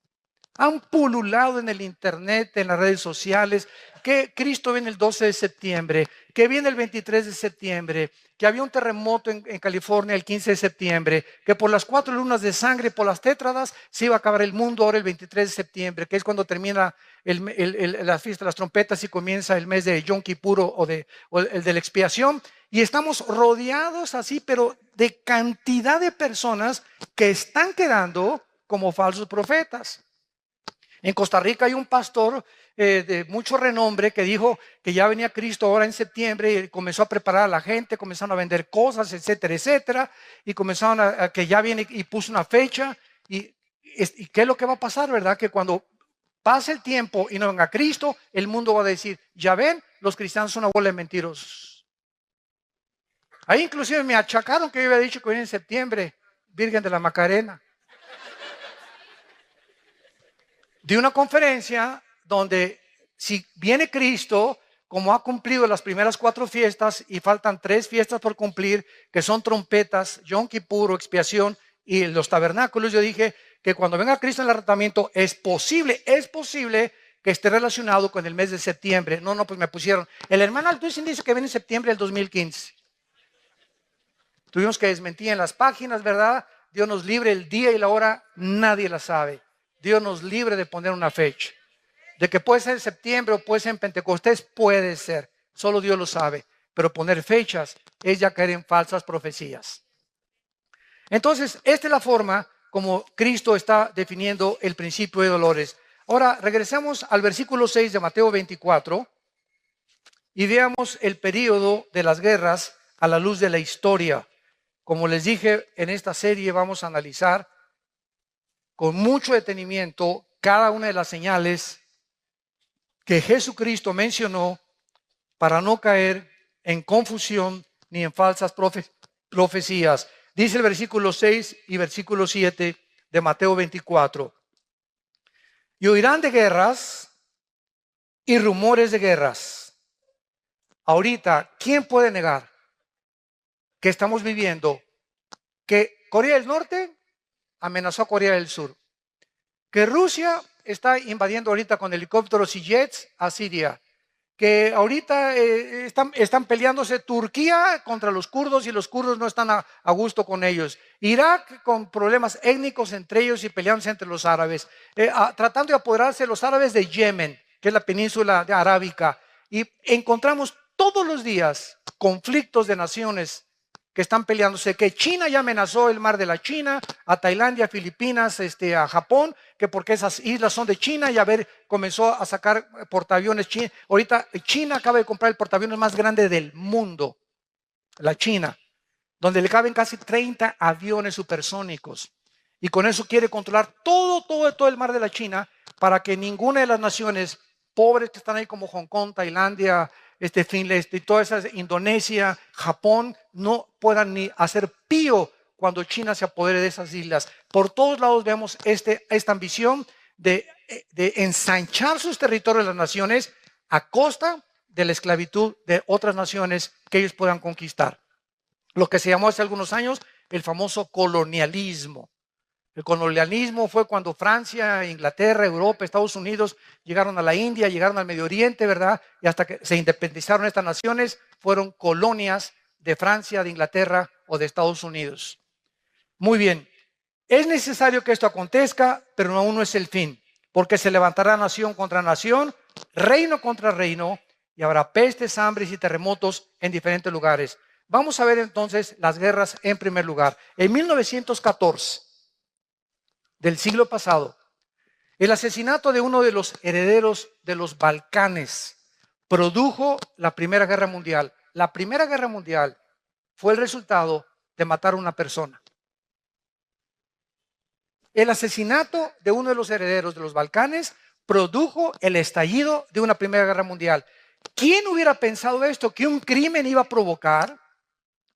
Han pululado en el internet, en las redes sociales, que Cristo viene el 12 de septiembre, que viene el 23 de septiembre, que había un terremoto en California el 15 de septiembre, que por las 4 lunas de sangre, por las tétradas, se iba a acabar el mundo ahora el 23 de septiembre, que es cuando termina la fiesta de las trompetas y comienza el mes de Yom Kippur o el de la expiación. Y estamos rodeados así, pero de cantidad de personas que están quedando como falsos profetas. En Costa Rica hay un pastor de mucho renombre que dijo que ya venía Cristo ahora en septiembre y comenzó a preparar a la gente, comenzaron a vender cosas, etcétera, etcétera, y comenzaron a que ya viene y puso una fecha. ¿Y qué es lo que va a pasar, verdad? Que cuando pase el tiempo y no venga Cristo, el mundo va a decir, ya ven, los cristianos son una bola de mentirosos. Ahí inclusive me achacaron que yo había dicho que viene en septiembre, Virgen de la Macarena. De una conferencia donde si viene Cristo, como ha cumplido las primeras 4 fiestas y faltan 3 fiestas por cumplir, que son trompetas, Yom Kippur, expiación y los tabernáculos, yo dije que cuando venga Cristo en el arrebatamiento es posible que esté relacionado con el mes de septiembre. No, pues me pusieron. El hermano Altucin dice que viene en septiembre del 2015. Tuvimos que desmentir en las páginas, ¿verdad? Dios nos libre, el día y la hora nadie la sabe. Dios nos libre de poner una fecha. De que puede ser en septiembre o puede ser en Pentecostés, puede ser. Solo Dios lo sabe. Pero poner fechas es ya caer en falsas profecías. Entonces, esta es la forma como Cristo está definiendo el principio de dolores. Ahora, regresemos al versículo 6 de Mateo 24 y veamos el período de las guerras a la luz de la historia. Como les dije, en esta serie vamos a analizar con mucho detenimiento cada una de las señales que Jesucristo mencionó para no caer en confusión ni en falsas profecías. Dice el versículo 6 y versículo 7 de Mateo 24. Y oirán de guerras y rumores de guerras. Ahorita, ¿quién puede negar que estamos viviendo que Corea del Norte amenazó a Corea del Sur? Que Rusia está invadiendo ahorita con helicópteros y jets a Siria. Que ahorita están peleándose Turquía contra los kurdos y los kurdos no están a gusto con ellos. Irak con problemas étnicos entre ellos y peleándose entre los árabes. Tratando de apoderarse los árabes de Yemen, que es la península arábica. Y encontramos todos los días conflictos de naciones que están peleándose, que China ya amenazó el mar de la China, a Tailandia, a Filipinas, a Japón, que porque esas islas son de China y comenzó a sacar portaaviones. Ahorita China acaba de comprar el portaaviones más grande del mundo, la China, donde le caben casi 30 aviones supersónicos. Y con eso quiere controlar todo el mar de la China para que ninguna de las naciones pobres que están ahí como Hong Kong, Tailandia, todas esas, Indonesia, Japón, no puedan ni hacer pío cuando China se apodere de esas islas. Por todos lados vemos esta ambición de ensanchar sus territorios de las naciones a costa de la esclavitud de otras naciones que ellos puedan conquistar. Lo que se llamó hace algunos años el famoso colonialismo. El colonialismo fue cuando Francia, Inglaterra, Europa, Estados Unidos llegaron a la India, llegaron al Medio Oriente, ¿verdad? Y hasta que se independizaron estas naciones, fueron colonias de Francia, de Inglaterra o de Estados Unidos. Muy bien, es necesario que esto acontezca, pero aún no es el fin, porque se levantará nación contra nación, reino contra reino, y habrá pestes, hambres y terremotos en diferentes lugares. Vamos a ver entonces las guerras en primer lugar. En 1914. Del siglo pasado, el asesinato de uno de los herederos de los Balcanes produjo la Primera Guerra Mundial. La Primera Guerra Mundial fue el resultado de matar a una persona. El asesinato de uno de los herederos de los Balcanes produjo el estallido de una Primera Guerra Mundial. ¿Quién hubiera pensado esto? Que un crimen iba a provocar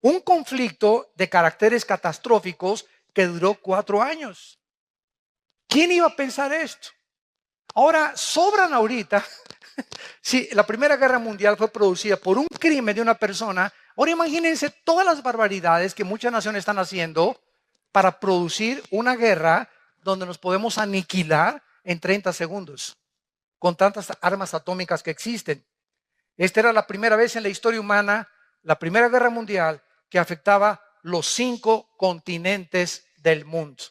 un conflicto de caracteres catastróficos que duró 4 años. ¿Quién iba a pensar esto? Ahora, sobran ahorita, si la Primera Guerra Mundial fue producida por un crimen de una persona, ahora imagínense todas las barbaridades que muchas naciones están haciendo para producir una guerra donde nos podemos aniquilar en 30 segundos, con tantas armas atómicas que existen. Esta era la primera vez en la historia humana, la Primera Guerra Mundial, que afectaba los 5 continentes del mundo.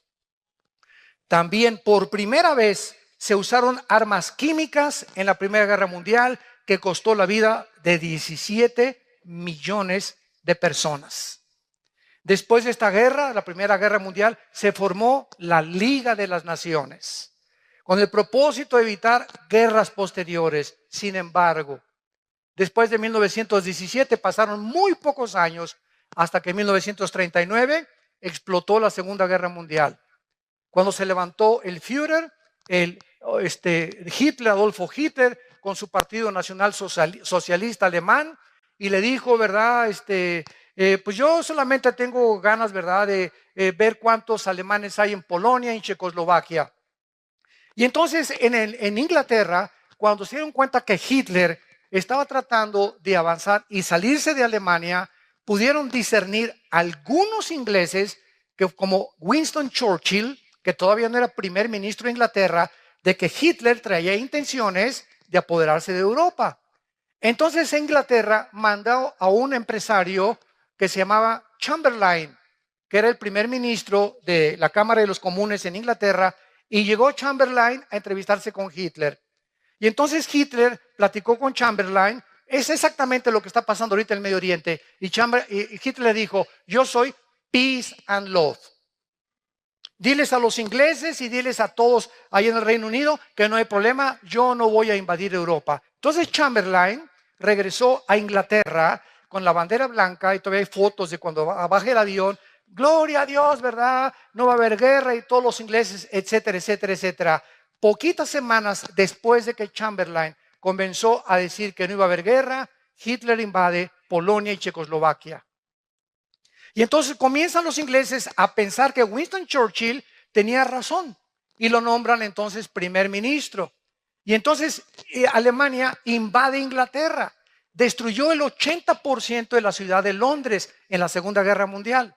También por primera vez se usaron armas químicas en la Primera Guerra Mundial que costó la vida de 17 millones de personas. Después de esta guerra, la Primera Guerra Mundial, se formó la Liga de las Naciones con el propósito de evitar guerras posteriores. Sin embargo, después de 1917 pasaron muy pocos años hasta que en 1939 explotó la Segunda Guerra Mundial. Cuando se levantó el Führer, Hitler, Adolfo Hitler, con su Partido Nacional Socialista Alemán, y le dijo, ¿verdad? Pues yo solamente tengo ganas, ¿verdad?, de ver cuántos alemanes hay en Polonia y en Checoslovaquia. Y entonces en Inglaterra, cuando se dieron cuenta que Hitler estaba tratando de avanzar y salirse de Alemania, pudieron discernir algunos ingleses que, como Winston Churchill, que todavía no era primer ministro de Inglaterra, de que Hitler traía intenciones de apoderarse de Europa. Entonces Inglaterra mandó a un empresario que se llamaba Chamberlain, que era el primer ministro de la Cámara de los Comunes en Inglaterra, y llegó Chamberlain a entrevistarse con Hitler. Y entonces Hitler platicó con Chamberlain. Es exactamente lo que está pasando ahorita en el Medio Oriente. Y Hitler le dijo, yo soy peace and love. Diles a los ingleses y diles a todos ahí en el Reino Unido que no hay problema, yo no voy a invadir Europa. Entonces Chamberlain regresó a Inglaterra con la bandera blanca, y todavía hay fotos de cuando baja el avión. Gloria a Dios, ¿verdad? No va a haber guerra, y todos los ingleses, etcétera, etcétera, etcétera. Poquitas semanas después de que Chamberlain comenzó a decir que no iba a haber guerra, Hitler invade Polonia y Checoslovaquia. Y entonces comienzan los ingleses a pensar que Winston Churchill tenía razón y lo nombran entonces primer ministro. Y entonces Alemania invade Inglaterra, destruyó el 80% de la ciudad de Londres en la Segunda Guerra Mundial.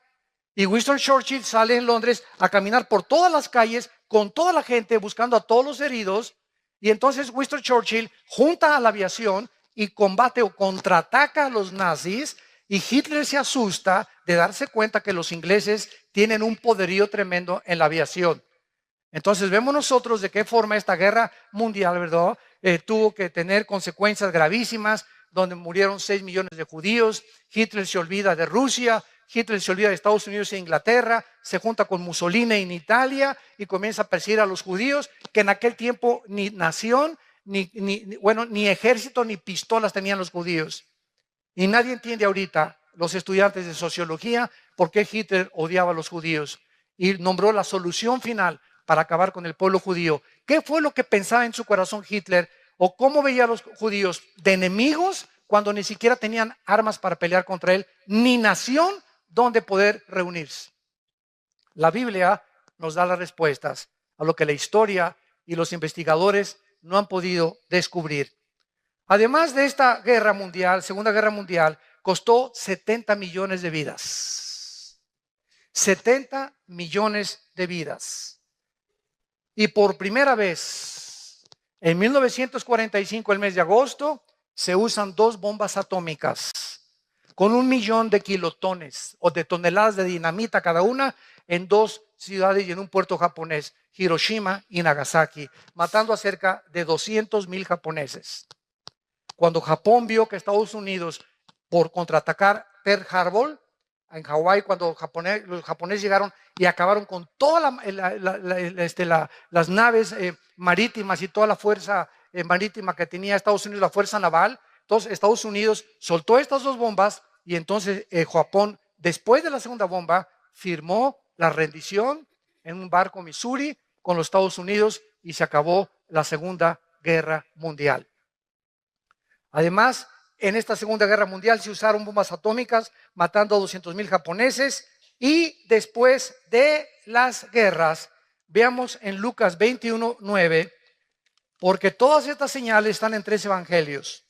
Y Winston Churchill sale en Londres a caminar por todas las calles con toda la gente buscando a todos los heridos. Y entonces Winston Churchill junta a la aviación y combate o contraataca a los nazis. Y Hitler se asusta de darse cuenta que los ingleses tienen un poderío tremendo en la aviación. Entonces vemos nosotros de qué forma esta guerra mundial, ¿verdad? Tuvo que tener consecuencias gravísimas, donde murieron 6 millones de judíos. Hitler se olvida de Rusia, Hitler se olvida de Estados Unidos e Inglaterra, se junta con Mussolini en Italia y comienza a perseguir a los judíos, que en aquel tiempo ni nación, ni ejército, ni pistolas tenían los judíos. Y nadie entiende ahorita, los estudiantes de sociología, por qué Hitler odiaba a los judíos y nombró la solución final para acabar con el pueblo judío. ¿Qué fue lo que pensaba en su corazón Hitler? ¿O cómo veía a los judíos? ¿De enemigos cuando ni siquiera tenían armas para pelear contra él, ni nación donde poder reunirse? La Biblia nos da las respuestas a lo que la historia y los investigadores no han podido descubrir. Además de esta guerra mundial, Segunda Guerra Mundial, costó 70 millones de vidas. 70 millones de vidas. Y por primera vez, en 1945, el mes de agosto, se usan 2 bombas atómicas con 1 millón de kilotones o de toneladas de dinamita cada una en 2 ciudades y en un puerto japonés, Hiroshima y Nagasaki, matando a cerca de 200,000 japoneses. Cuando Japón vio que Estados Unidos, por contraatacar Pearl Harbor en Hawái, cuando los japoneses llegaron y acabaron con todas las naves marítimas y toda la fuerza marítima que tenía Estados Unidos, la fuerza naval, entonces Estados Unidos soltó estas 2 bombas y entonces Japón, después de la segunda bomba, firmó la rendición en un barco Missouri con los Estados Unidos y se acabó la Segunda Guerra Mundial. Además, en esta Segunda Guerra Mundial se usaron bombas atómicas matando a 200,000 japoneses. Y después de las guerras, veamos en Lucas 21:9, porque todas estas señales están en 3 evangelios.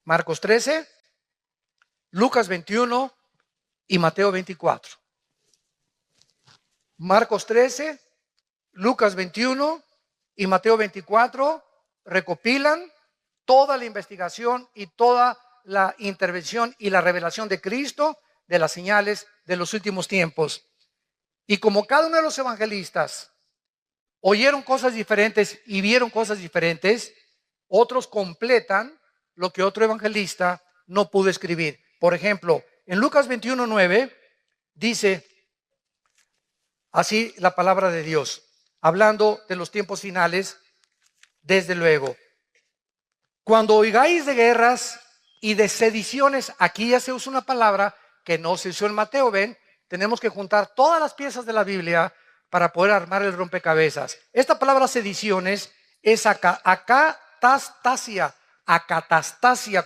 Marcos 13, Lucas 21 y Mateo 24. Marcos 13, Lucas 21 y Mateo 24 recopilan toda la investigación y toda la intervención y la revelación de Cristo de las señales de los últimos tiempos. Y como cada uno de los evangelistas oyeron cosas diferentes y vieron cosas diferentes, otros completan lo que otro evangelista no pudo escribir. Por ejemplo, en Lucas 21:9 dice así la palabra de Dios, hablando de los tiempos finales, desde luego. Cuando oigáis de guerras y de sediciones, aquí ya se usa una palabra que no se usó en Mateo, ven, tenemos que juntar todas las piezas de la Biblia para poder armar el rompecabezas. Esta palabra sediciones es acatastasia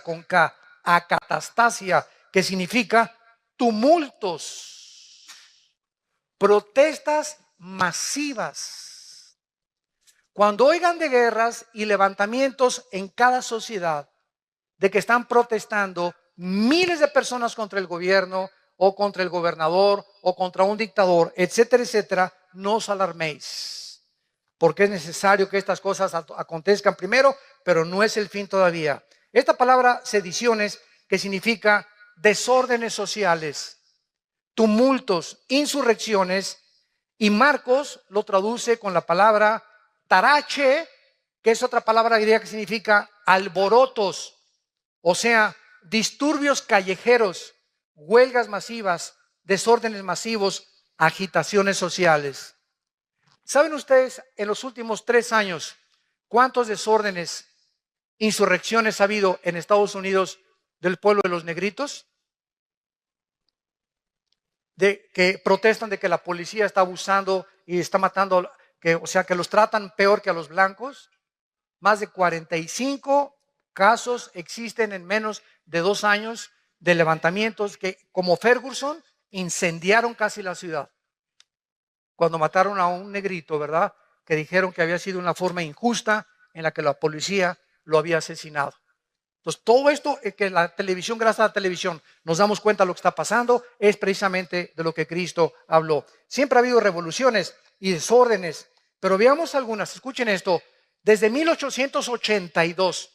con K, acatastasia, que significa tumultos, protestas masivas. Cuando oigan de guerras y levantamientos en cada sociedad, de que están protestando miles de personas contra el gobierno o contra el gobernador o contra un dictador, etcétera, etcétera, no os alarméis. porque es necesario que estas cosas acontezcan primero, pero no es el fin todavía. Esta palabra sediciones, que significa desórdenes sociales, tumultos, insurrecciones, y Marcos lo traduce con la palabra tarache, que es otra palabra griega que significa alborotos, o sea, disturbios callejeros, huelgas masivas, desórdenes masivos, agitaciones sociales. ¿Saben ustedes en los últimos 3 años cuántos desórdenes, insurrecciones ha habido en Estados Unidos del pueblo de los negritos? De que protestan de que la policía está abusando y está matando, o sea, que los tratan peor que a los blancos. Más de 45 casos existen en menos de 2 años de levantamientos que, como Ferguson, incendiaron casi la ciudad. Cuando mataron a un negrito, ¿verdad? Que dijeron que había sido una forma injusta en la que la policía lo había asesinado. Entonces, todo esto que la televisión, gracias a la televisión, nos damos cuenta de lo que está pasando, es precisamente de lo que Cristo habló. Siempre ha habido revoluciones y desórdenes, pero veamos algunas. Escuchen esto. Desde 1882,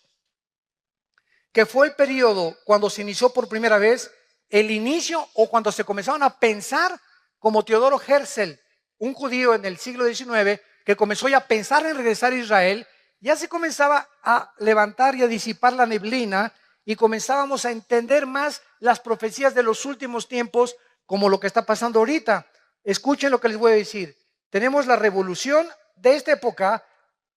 que fue el periodo cuando se inició por primera vez el inicio, o cuando se comenzaron a pensar, como Teodoro Herzl, un judío en el siglo XIX, que comenzó ya a pensar en regresar a Israel. Ya se comenzaba a levantar y a disipar la neblina, y comenzábamos a entender más las profecías de los últimos tiempos, como lo que está pasando ahorita. Escuchen lo que les voy a decir. Tenemos la revolución de esta época,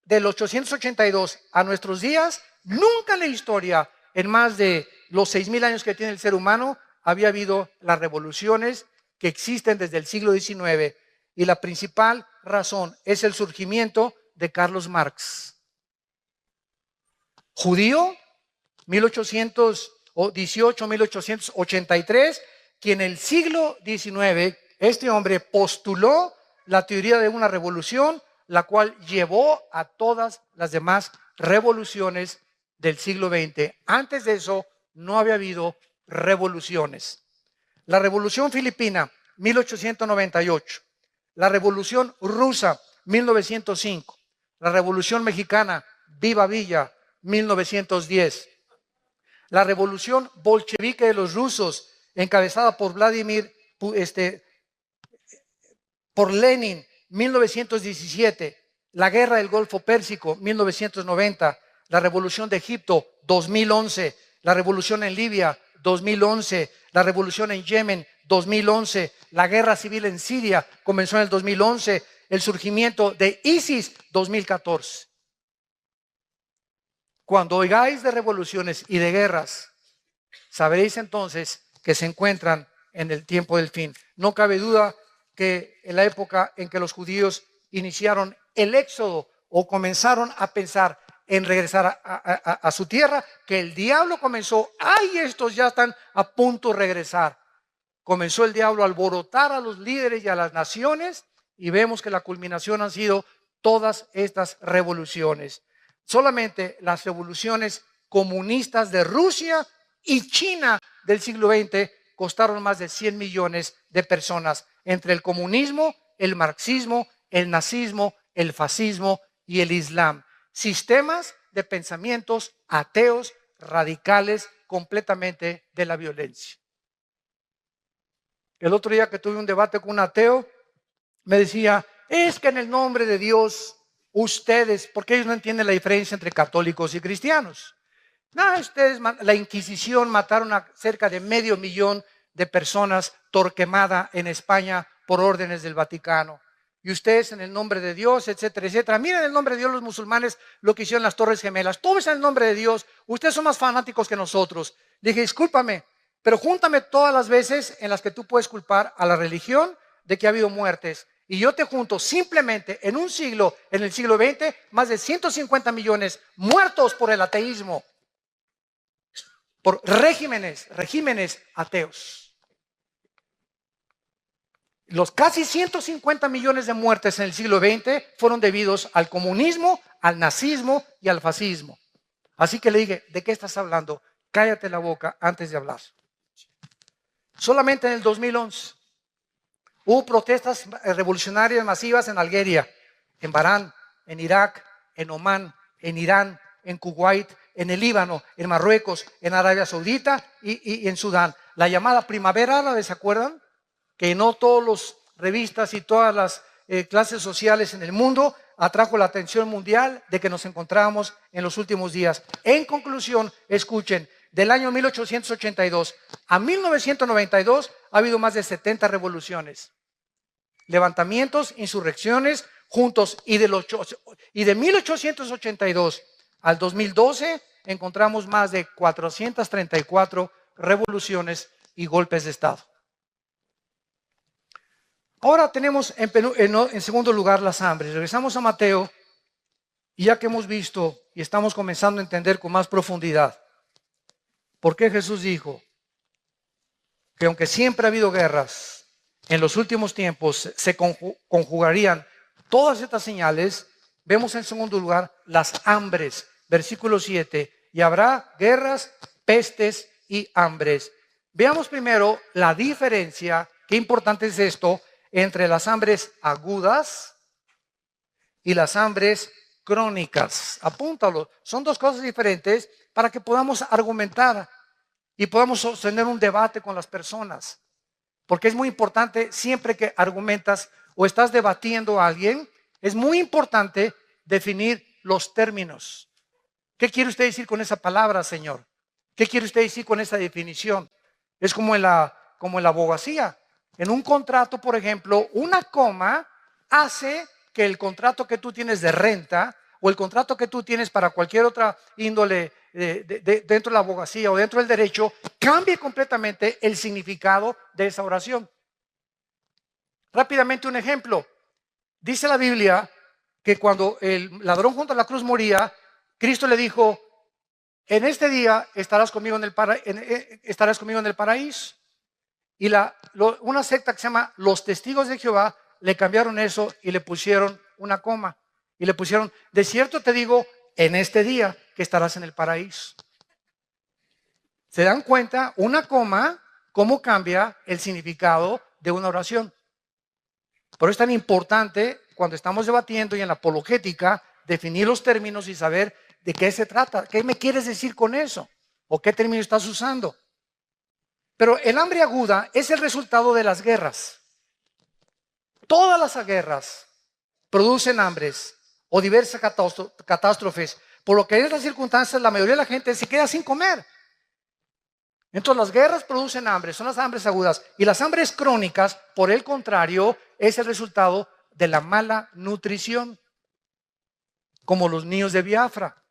del 882 a nuestros días. Nunca en la historia, en más de los 6,000 años que tiene el ser humano, había habido las revoluciones que existen desde el siglo XIX. Y la principal razón es el surgimiento de Carlos Marx. Judío, 1818-1883, quien en el siglo XIX, este hombre postuló la teoría de una revolución, la cual llevó a todas las demás revoluciones del siglo XX. Antes de eso, no había habido revoluciones. La Revolución Filipina, 1898. La Revolución Rusa, 1905. La Revolución Mexicana, Viva Villa, 1910. La revolución bolchevique de los rusos, encabezada por por Lenin, 1917. La guerra del Golfo Pérsico, 1990. La revolución de Egipto, 2011. La revolución en Libia, 2011. La revolución en Yemen, 2011. La guerra civil en Siria comenzó en el 2011. El surgimiento de ISIS, 2014. Cuando oigáis de revoluciones y de guerras, sabréis entonces que se encuentran en el tiempo del fin. No cabe duda que en la época en que los judíos iniciaron el éxodo, o comenzaron a pensar en regresar a su tierra, que el diablo comenzó, ¡ay, estos ya están a punto de regresar! Comenzó el diablo a alborotar a los líderes y a las naciones, y vemos que la culminación han sido todas estas revoluciones. Solamente las revoluciones comunistas de Rusia y China del siglo XX costaron más de 100 millones de personas, entre el comunismo, el marxismo, el nazismo, el fascismo y el islam. Sistemas de pensamientos ateos, radicales, completamente de la violencia. El otro día que tuve un debate con un ateo, me decía, es que en el nombre de Dios, ustedes, porque ellos no entienden la diferencia entre católicos y cristianos. No, ustedes, la Inquisición, mataron a cerca de 500,000 de personas, Torquemada en España por órdenes del Vaticano. Y ustedes en el nombre de Dios, etcétera, etcétera. Miren en el nombre de Dios los musulmanes lo que hicieron en las Torres Gemelas. Todo es en el nombre de Dios. Ustedes son más fanáticos que nosotros. Le dije, discúlpame, pero júntame todas las veces en las que tú puedes culpar a la religión de que ha habido muertes. Y yo te junto simplemente en un siglo, en el siglo XX, más de 150 millones muertos por el ateísmo, por regímenes ateos. Los casi 150 millones de muertes en el siglo XX fueron debidos al comunismo, al nazismo y al fascismo. Así que le dije, ¿de qué estás hablando? Cállate la boca antes de hablar. Solamente en el 2011 hubo protestas revolucionarias masivas en Algeria, en Barán, en Irak, en Omán, en Irán, en Kuwait, en el Líbano, en Marruecos, en Arabia Saudita y en Sudán. La llamada primavera árabe, ¿se acuerdan? Que no todas las revistas y todas las clases sociales en el mundo atrajo la atención mundial de que nos encontrábamos en los últimos días. En conclusión, escuchen, del año 1882 a 1992 ha habido más de 70 revoluciones, levantamientos, insurrecciones juntos, y de 1882 al 2012 encontramos más de 434 revoluciones y golpes de Estado. Ahora tenemos en segundo lugar las hambres. Regresamos a Mateo, y ya que hemos visto y estamos comenzando a entender con más profundidad por qué Jesús dijo que aunque siempre ha habido guerras, en los últimos tiempos se conjugarían todas estas señales, vemos en segundo lugar las hambres. Versículo 7, y habrá guerras, pestes y hambres. Veamos primero la diferencia, qué importante es esto, entre las hambres agudas y las hambres crónicas. Apúntalo, son dos cosas diferentes para que podamos argumentar y podamos sostener un debate con las personas. Porque es muy importante, siempre que argumentas o estás debatiendo a alguien, es muy importante definir los términos. ¿Qué quiere usted decir con esa palabra, señor? ¿Qué quiere usted decir con esa definición? Es como en la abogacía. En un contrato, por ejemplo, una coma hace que el contrato que tú tienes de renta o el contrato que tú tienes para cualquier otra índole dentro de la abogacía o dentro del derecho cambie completamente el significado de esa oración. Rápidamente un ejemplo. Dice la Biblia que cuando el ladrón junto a la cruz moría, Cristo le dijo: en este día estarás conmigo en el paraíso. Y una secta que se llama Los Testigos de Jehová le cambiaron eso y le pusieron una coma. Y le pusieron: de cierto te digo, en este día que estarás en el paraíso. ¿Se dan cuenta? Una coma, cómo cambia el significado de una oración. Por eso es tan importante cuando estamos debatiendo y en la apologética definir los términos y saber de qué se trata. ¿Qué me quieres decir con eso? ¿O qué término estás usando? Pero el hambre aguda es el resultado de las guerras. Todas las guerras producen hambres o diversas catástrofes, por lo que en estas circunstancias la mayoría de la gente se queda sin comer. Entonces las guerras producen hambre, son las hambres agudas. Y las hambres crónicas, por el contrario, es el resultado de la mala nutrición, como los niños de Biafra,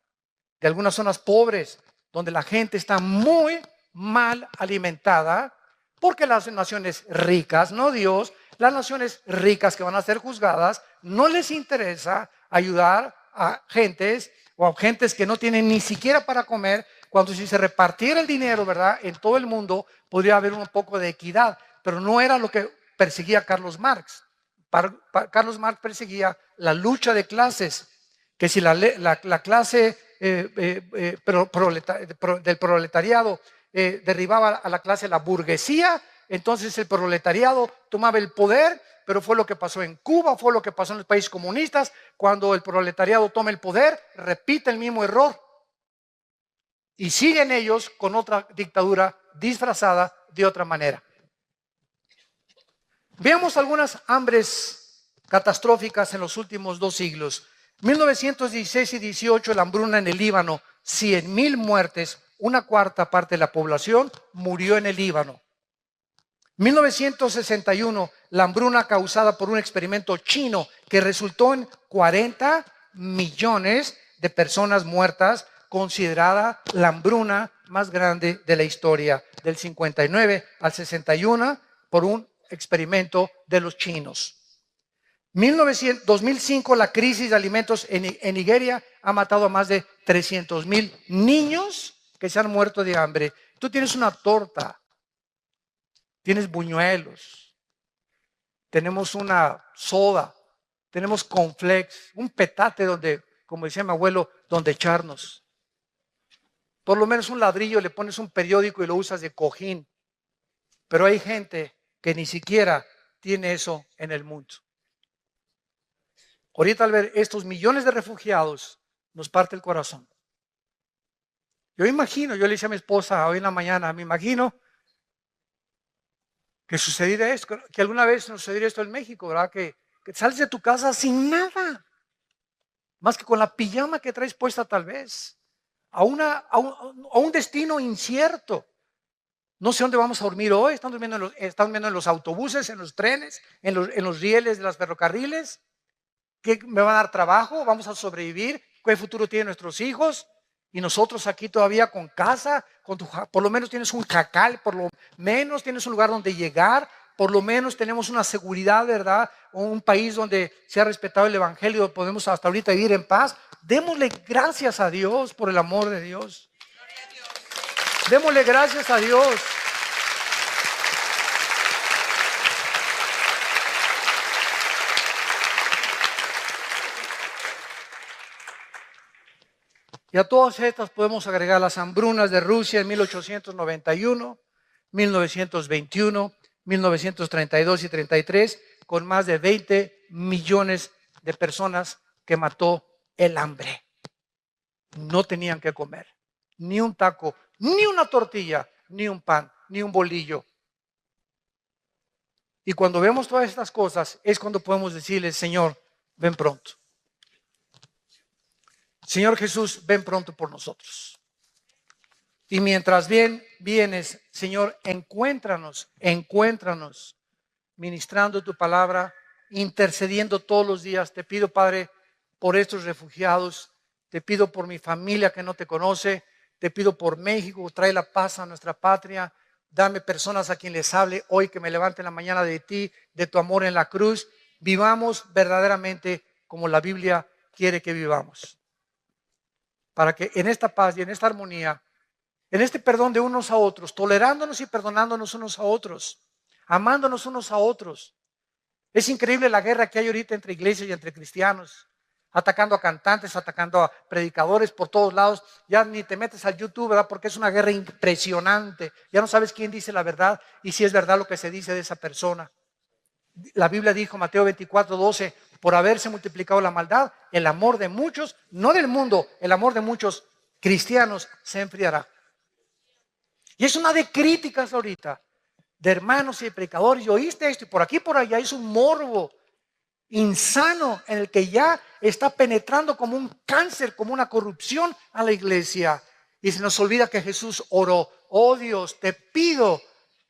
de algunas zonas pobres, donde la gente está muy mal alimentada, porque las naciones ricas, no Dios, las naciones ricas que van a ser juzgadas, no les interesa ayudar a gentes o a gentes que no tienen ni siquiera para comer, cuando si se repartiera el dinero, ¿verdad?, en todo el mundo, podría haber un poco de equidad, pero no era lo que perseguía Carlos Marx. Carlos Marx perseguía la lucha de clases, que si la clase del proletariado derribaba a la clase, la burguesía, entonces el proletariado tomaba el poder. Pero fue lo que pasó en Cuba, fue lo que pasó en los países comunistas. Cuando el proletariado toma el poder, repite el mismo error y siguen ellos con otra dictadura disfrazada de otra manera. Veamos algunas hambres catastróficas en los últimos 2 siglos. 1916 y 18, la hambruna en el Líbano, 100,000 muertes, 1/4 parte de la población murió en el Líbano. 1961, la hambruna causada por un experimento chino que resultó en 40 millones de personas muertas, considerada la hambruna más grande de la historia, del 59 al 61, por un experimento de los chinos. 2005, la crisis de alimentos en Nigeria ha matado a más de 300,000 niños que se han muerto de hambre. Tú tienes una torta, tienes buñuelos, tenemos una soda, tenemos cornflakes, un petate donde, como decía mi abuelo, donde echarnos. Por lo menos un ladrillo, le pones un periódico y lo usas de cojín. Pero hay gente que ni siquiera tiene eso en el mundo. Ahorita al ver estos millones de refugiados, nos parte el corazón. Yo imagino, yo le dije a mi esposa hoy en la mañana, me imagino que sucediera esto, que alguna vez nos sucediera esto en México, ¿verdad? Que sales de tu casa sin nada, más que con la pijama que traes puesta tal vez, a un destino incierto. No sé dónde vamos a dormir hoy, están durmiendo en los autobuses, en los trenes, en los rieles de los ferrocarriles. ¿Qué me va a dar trabajo? ¿Vamos a sobrevivir? ¿Qué futuro tienen nuestros hijos? Y nosotros aquí todavía con casa, por lo menos tienes un jacal, por lo menos tienes un lugar donde llegar, por lo menos tenemos una seguridad, ¿verdad? Un país donde se ha respetado el evangelio, podemos hasta ahorita vivir en paz. Démosle gracias a Dios por el amor de Dios. Démosle gracias a Dios. Y a todas estas podemos agregar las hambrunas de Rusia en 1891, 1921, 1932 y 33, con más de 20 millones de personas que mató el hambre. No tenían que comer, ni un taco, ni una tortilla, ni un pan, ni un bolillo. Y cuando vemos todas estas cosas, es cuando podemos decirle, Señor, ven pronto. Señor Jesús, ven pronto por nosotros. Y mientras vienes, Señor, encuéntranos, ministrando tu palabra, intercediendo todos los días. Te pido, Padre, por estos refugiados. Te pido por mi familia que no te conoce. Te pido por México, trae la paz a nuestra patria. Dame personas a quien les hable hoy, que me levanten la mañana de ti, de tu amor en la cruz. Vivamos verdaderamente como la Biblia quiere que vivamos. Para que en esta paz y en esta armonía, en este perdón de unos a otros, tolerándonos y perdonándonos unos a otros, amándonos unos a otros. Es increíble la guerra que hay ahorita entre iglesias y entre cristianos, atacando a cantantes, atacando a predicadores por todos lados. Ya ni te metes al YouTube, ¿verdad? Porque es una guerra impresionante. Ya no sabes quién dice la verdad y si es verdad lo que se dice de esa persona. La Biblia dijo, Mateo 24:12, por haberse multiplicado la maldad, el amor de muchos, no del mundo, el amor de muchos cristianos se enfriará. Y es una de críticas ahorita, de hermanos y de predicadores. Y oíste esto, y por aquí y por allá es un morbo insano en el que ya está penetrando como un cáncer, como una corrupción a la iglesia. Y se nos olvida que Jesús oró, oh Dios, te pido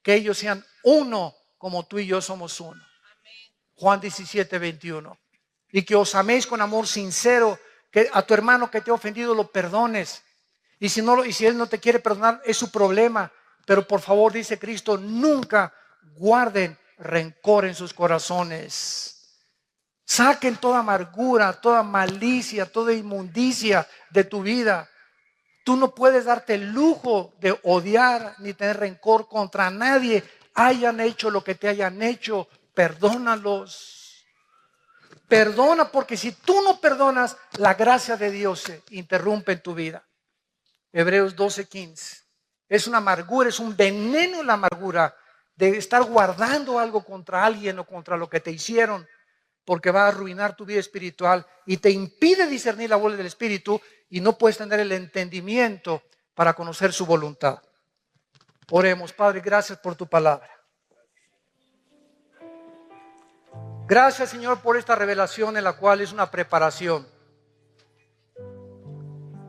que ellos sean uno como tú y yo somos uno. Juan 17:21. Y que os améis con amor sincero, que a tu hermano que te ha ofendido lo perdones. Y si él no te quiere perdonar, es su problema. Pero por favor, dice Cristo, nunca guarden rencor en sus corazones. Saquen toda amargura, toda malicia, toda inmundicia de tu vida. Tú no puedes darte el lujo de odiar ni tener rencor contra nadie. Hayan hecho lo que te hayan hecho, perdónalos. Perdona, porque si tú no perdonas, la gracia de Dios se interrumpe en tu vida. Hebreos 12:15. Es una amargura, es un veneno la amargura de estar guardando algo contra alguien o contra lo que te hicieron, porque va a arruinar tu vida espiritual y te impide discernir la voluntad del Espíritu y no puedes tener el entendimiento para conocer su voluntad. Oremos. Padre, gracias por tu palabra. Gracias, Señor, por esta revelación en la cual es una preparación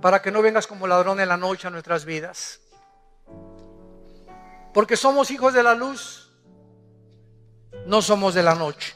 para que no vengas como ladrón en la noche a nuestras vidas. Porque somos hijos de la luz, no somos de la noche.